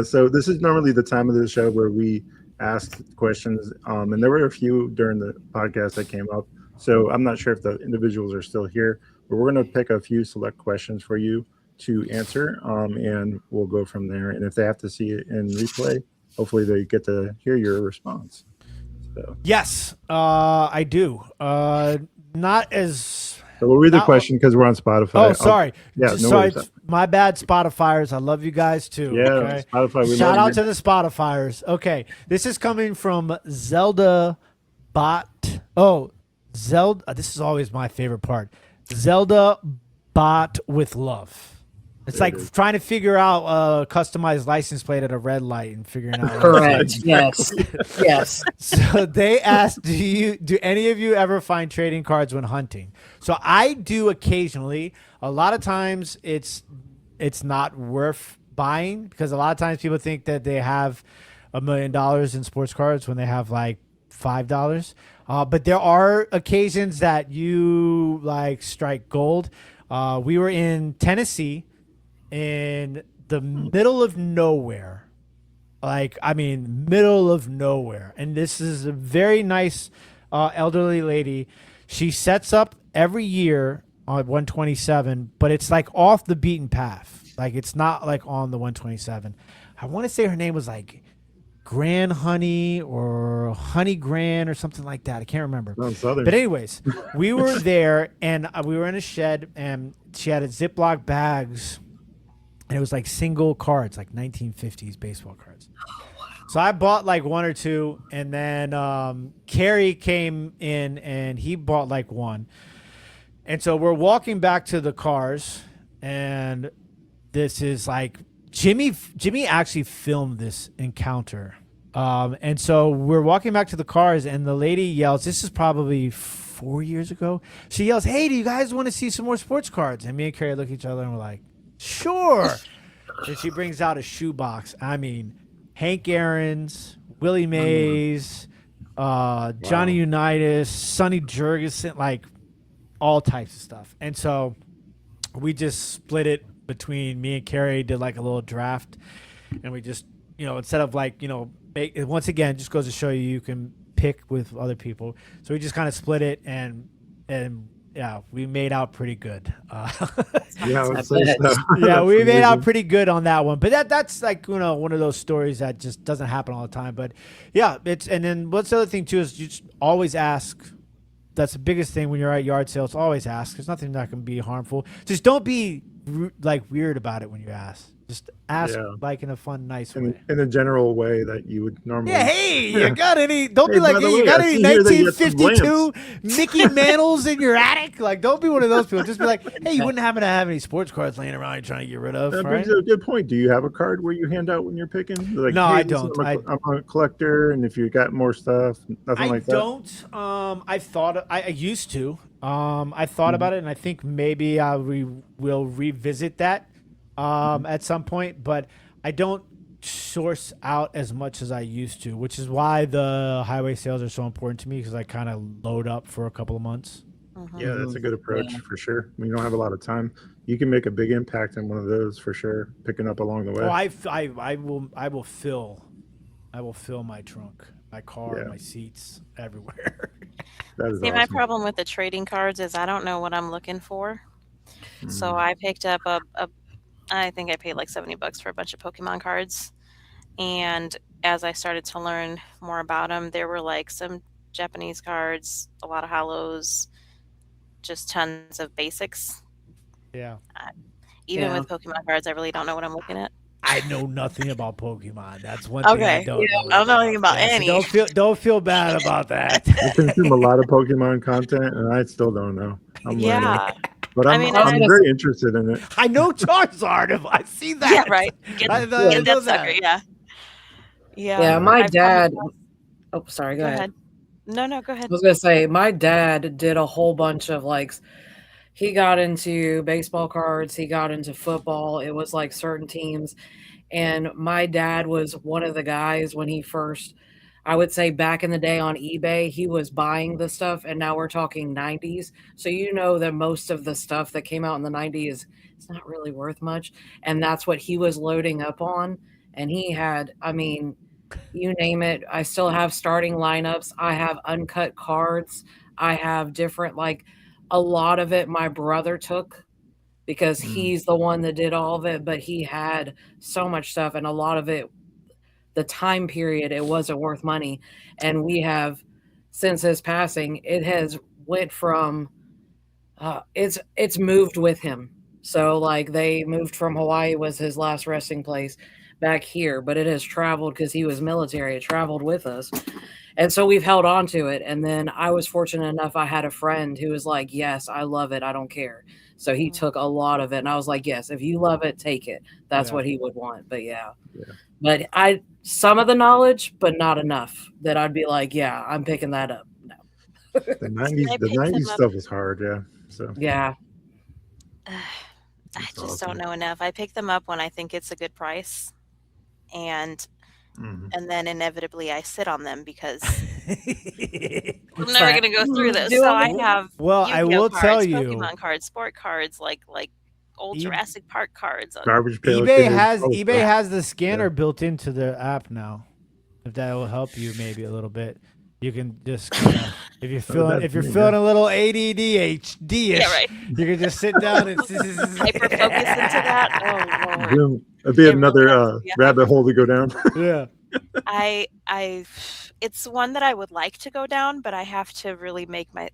S1: So this is normally the time of the show where we ask questions. And there were a few during the podcast that came up. So I'm not sure if the individuals are still here, but we're going to pick a few select questions for you to answer, and we'll go from there. And if they have to see it in replay, hopefully they get to hear your response. So.
S3: Yes, I do. Not as.
S1: So we'll read the question because we're on Spotify.
S3: Oh, sorry.
S1: Sorry.
S3: My bad, Spotifyers. I love you guys too.
S1: Yeah,
S3: okay?
S1: Spotify.
S3: Shout out to the Spotifyers. Okay, this is coming from Zelda Bot. Oh, Zelda. This is always my favorite part. Zelda Bot with Love. It's like trying to figure out a customized license plate at a red light and figuring out.
S2: Correct. Yes. Yes.
S3: So they asked, do any of you ever find trading cards when hunting? So I do occasionally. A lot of times it's not worth buying because a lot of times people think that they have $1 million in sports cards when they have like $5. But there are occasions that you like strike gold. We were in Tennessee in the middle of nowhere. Middle of nowhere. And this is a very nice elderly lady. She sets up every year on 127, but it's like off the beaten path. Like it's not like on the 127. I want to say her name was like Grand Honey or Honey Grand or something like that. I can't remember. But anyways, we were there and we were in a shed and she had a Ziploc bags and it was like single cards, like 1950s baseball cards. So I bought like one or two and then Kerry came in and he bought like one. And so we're walking back to the cars and this is like Jimmy actually filmed this encounter. And so we're walking back to the cars and the lady yells, this is probably 4 years ago. She yells, hey, do you guys want to see some more sports cards? And me and Carrie look at each other and we're like, sure. And she brings out a shoebox. I mean, Hank Aaron's, Willie Mays, Johnny Unitas, Sonny Jurgensen, like all types of stuff. And so we just split it between me and Carrie, did like a little draft, and we just, instead of like, once again, just goes to show you can pick with other people. So we just kind of split it and yeah, we made out pretty good. Yeah, we made out pretty good on that one. But that's like, one of those stories that just doesn't happen all the time. But yeah, and then what's the other thing too is you just always ask. That's the biggest thing when you're at yard sales. Always ask. There's nothing that can be harmful. Just don't be like weird about it when you ask. Just ask like in a fun, nice way.
S1: In a general way that you would normally.
S3: Yeah, hey, you got any? Don't be like, hey, you got any 1952 Mickey Mantles in your attic? Like, don't be one of those people. Just be like, hey, you wouldn't happen to have any sports cards laying around you're trying to get rid of.
S1: That
S3: right?
S1: brings a good point. Do you have a card where you hand out when you're picking? Like,
S3: no,
S1: hey,
S3: I don't.
S1: I'm a collector, and if you got more stuff, nothing like that.
S3: I don't. I used to. I thought about it, and I think maybe we will revisit that. At some point, but I don't source out as much as I used to, which is why the highway sales are so important to me because I kind of load up for a couple of months.
S1: Yeah, that's a good approach for sure. When you don't have a lot of time, you can make a big impact in one of those for sure. Picking up along the way.
S3: Oh, I will fill my trunk, my car, my seats, everywhere.
S1: That is
S4: See,
S1: awesome.
S4: my problem with the trading cards is I don't know what I'm looking for. So I picked up I think I paid like $70 for a bunch of Pokemon cards. And as I started to learn more about them, there were like some Japanese cards, a lot of hollows, just tons of basics.
S3: Yeah.
S4: Even with Pokemon cards, I really don't know what I'm looking at.
S3: I know nothing about Pokemon. That's one thing I don't know.
S4: I don't know anything about any.
S3: So don't feel bad about that.
S1: I consume a lot of Pokemon content, and I still don't know. I'm learning. But I'm very interested in it.
S3: I know Charizard if I see that.
S4: Yeah, right. Get that sucker, yeah.
S2: Yeah, my dad. Oh, sorry, go ahead.
S4: No, go ahead.
S2: I was going to say, my dad did a whole bunch of he got into baseball cards, he got into football. It was like certain teams. And my dad was one of the guys when he first, I would say back in the day on eBay, he was buying the stuff, and now we're talking 90s. So that most of the stuff that came out in the 90s, it's not really worth much. And that's what he was loading up on. And he had, you name it. I still have starting lineups. I have uncut cards. I have different, a lot of it my brother took because he's the one that did all of it, but he had so much stuff, and a lot of it, the time period, it wasn't worth money. And we have, since his passing, it has went from, it's moved with him. So they moved from Hawaii, was his last resting place, back here, but it has traveled because he was military. It traveled with us. And so we've held on to it. And then I was fortunate enough, I had a friend who was like, yes, I love it. I don't care. So he took a lot of it. And I was like, yes, if you love it, take it. That's what he would want. But yeah. But some of the knowledge, but not enough that I'd be like, yeah, I'm picking that up. No.
S1: The 90s stuff was hard. Yeah. So
S2: yeah.
S4: I just don't know enough. I pick them up when I think it's a good price. And then inevitably I sit on them because I'm never going to go through this. So I have
S3: I will
S4: cards,
S3: tell you,
S4: Pokemon cards, sport cards, like old Jurassic Park cards.
S1: Garbage pail.
S3: eBay has the scanner built into the app now. If that will help you maybe a little bit. You can just if you're feeling a little ADD-ish, you can just sit down and
S4: hyper focus into that. Oh Lord.
S1: It'd be another rabbit hole to go down.
S3: Yeah.
S4: It's one that I would like to go down, but I have to really make my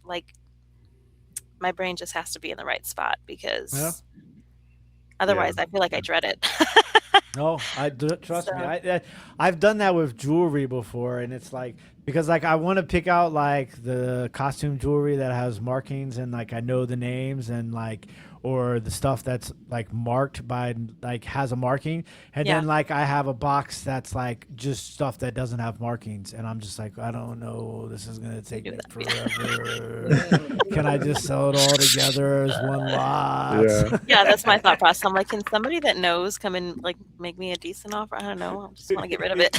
S4: brain just has to be in the right spot because otherwise I feel like I dread it.
S3: No, trust me. I've done that with jewelry before, and it's like because I want to pick out like the costume jewelry that has markings and like I know the names and like or the stuff that's like marked by like has a marking, and then like I have a box that's like just stuff that doesn't have markings, and I'm just like I don't know, this is gonna take me forever. Can I just sell it all together as one lot?
S4: Yeah, that's my thought process. I'm like, can somebody that knows come and like make me a decent offer? I don't know. I just want to get rid of it.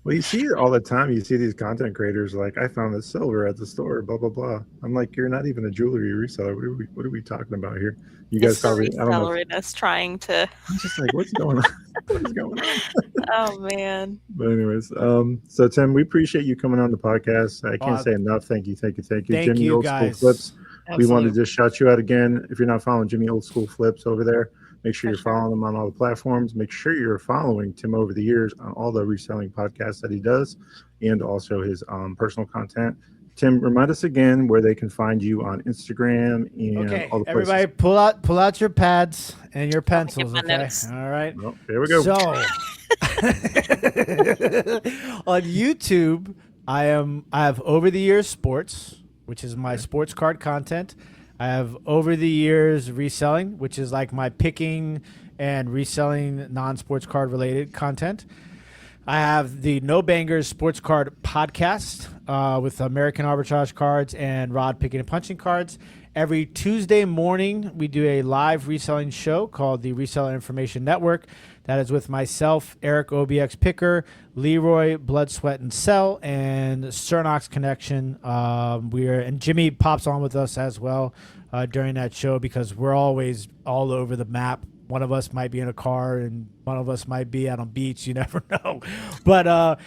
S1: Well, you see it all the time. You see these content creators like, I found this silver at the store, blah blah blah. I'm like, you're not even a jewelry reseller. What are we talking about here? You guys probably I don't know.
S4: Us trying to.
S1: I'm just like, what's going on? What is going on?
S4: Oh man.
S1: But anyways, so Tim, we appreciate you coming on the podcast. I can't say enough. Thank you. Jimmy Old School Flips. Absolutely. We wanted to just shout you out again. If you're not following Jimmy Old School Flips over there, make sure you're following him on all the platforms. Make sure you're following Tim over the years on all the reselling podcasts that he does and also his personal content. Tim, remind us again where they can find you on Instagram and all the places.
S3: Everybody pull out your pads and your pencils, okay? All right.
S1: Well, here we go.
S3: So on YouTube, I have Over the Years Sports, which is my sports card content. I have Over the Years Reselling, which is like my picking and reselling non-sports card related content. I have the No Bangers Sports Card Podcast with American Arbitrage cards and Rod Picking and Punching cards. Every Tuesday morning, we do a live reselling show called the Reseller Information Network. That is with myself, Eric OBX Picker, Leroy Blood, Sweat, and Sell, and Cernox Connection. And Jimmy pops on with us as well during that show because we're always all over the map. One of us might be in a car and one of us might be out on beach. You never know. But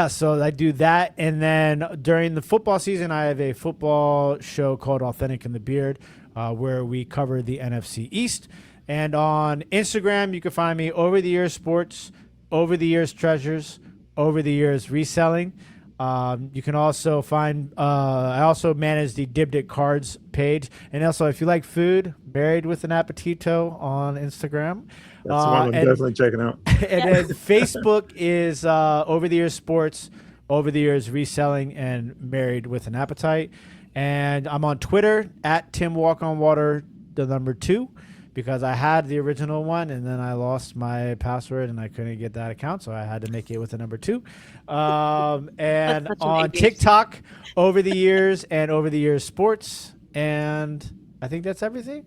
S3: so I do that. And then during the football season, I have a football show called Awthentik and The Beard where we cover the NFC East. And on Instagram, you can find me Over the Years Sports, Over the Years Treasures, Over the Years Reselling. You can also find, I also manage the Dibdick Cards page. And also, if you like food, Married with an Appetito on Instagram.
S1: That's the one I'm definitely checking out.
S3: And then Facebook is Over the Years Sports, Over the Years Reselling, and Married with an Appetite. And I'm on Twitter at Tim Walk on Water, the number 2. Because I had the original one and then I lost my password and I couldn't get that account, so I had to make it with the number 2. And on TikTok, Over the Years and Over the Years Sports, and I think that's everything.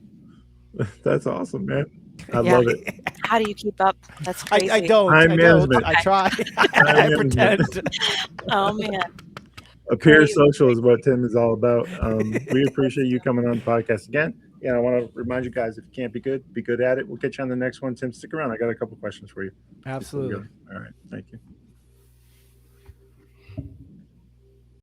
S1: That's awesome, man. I love it.
S4: How do you keep up? That's crazy.
S3: I don't. I try. I pretend.
S4: Oh man.
S1: Appear Social is what Tim is all about. We appreciate you coming on the podcast again. Yeah, I want to remind you guys, if you can't be good at it. We'll get you on the next one. Tim, stick around. I got a couple questions for you.
S3: Absolutely.
S1: All right. Thank you.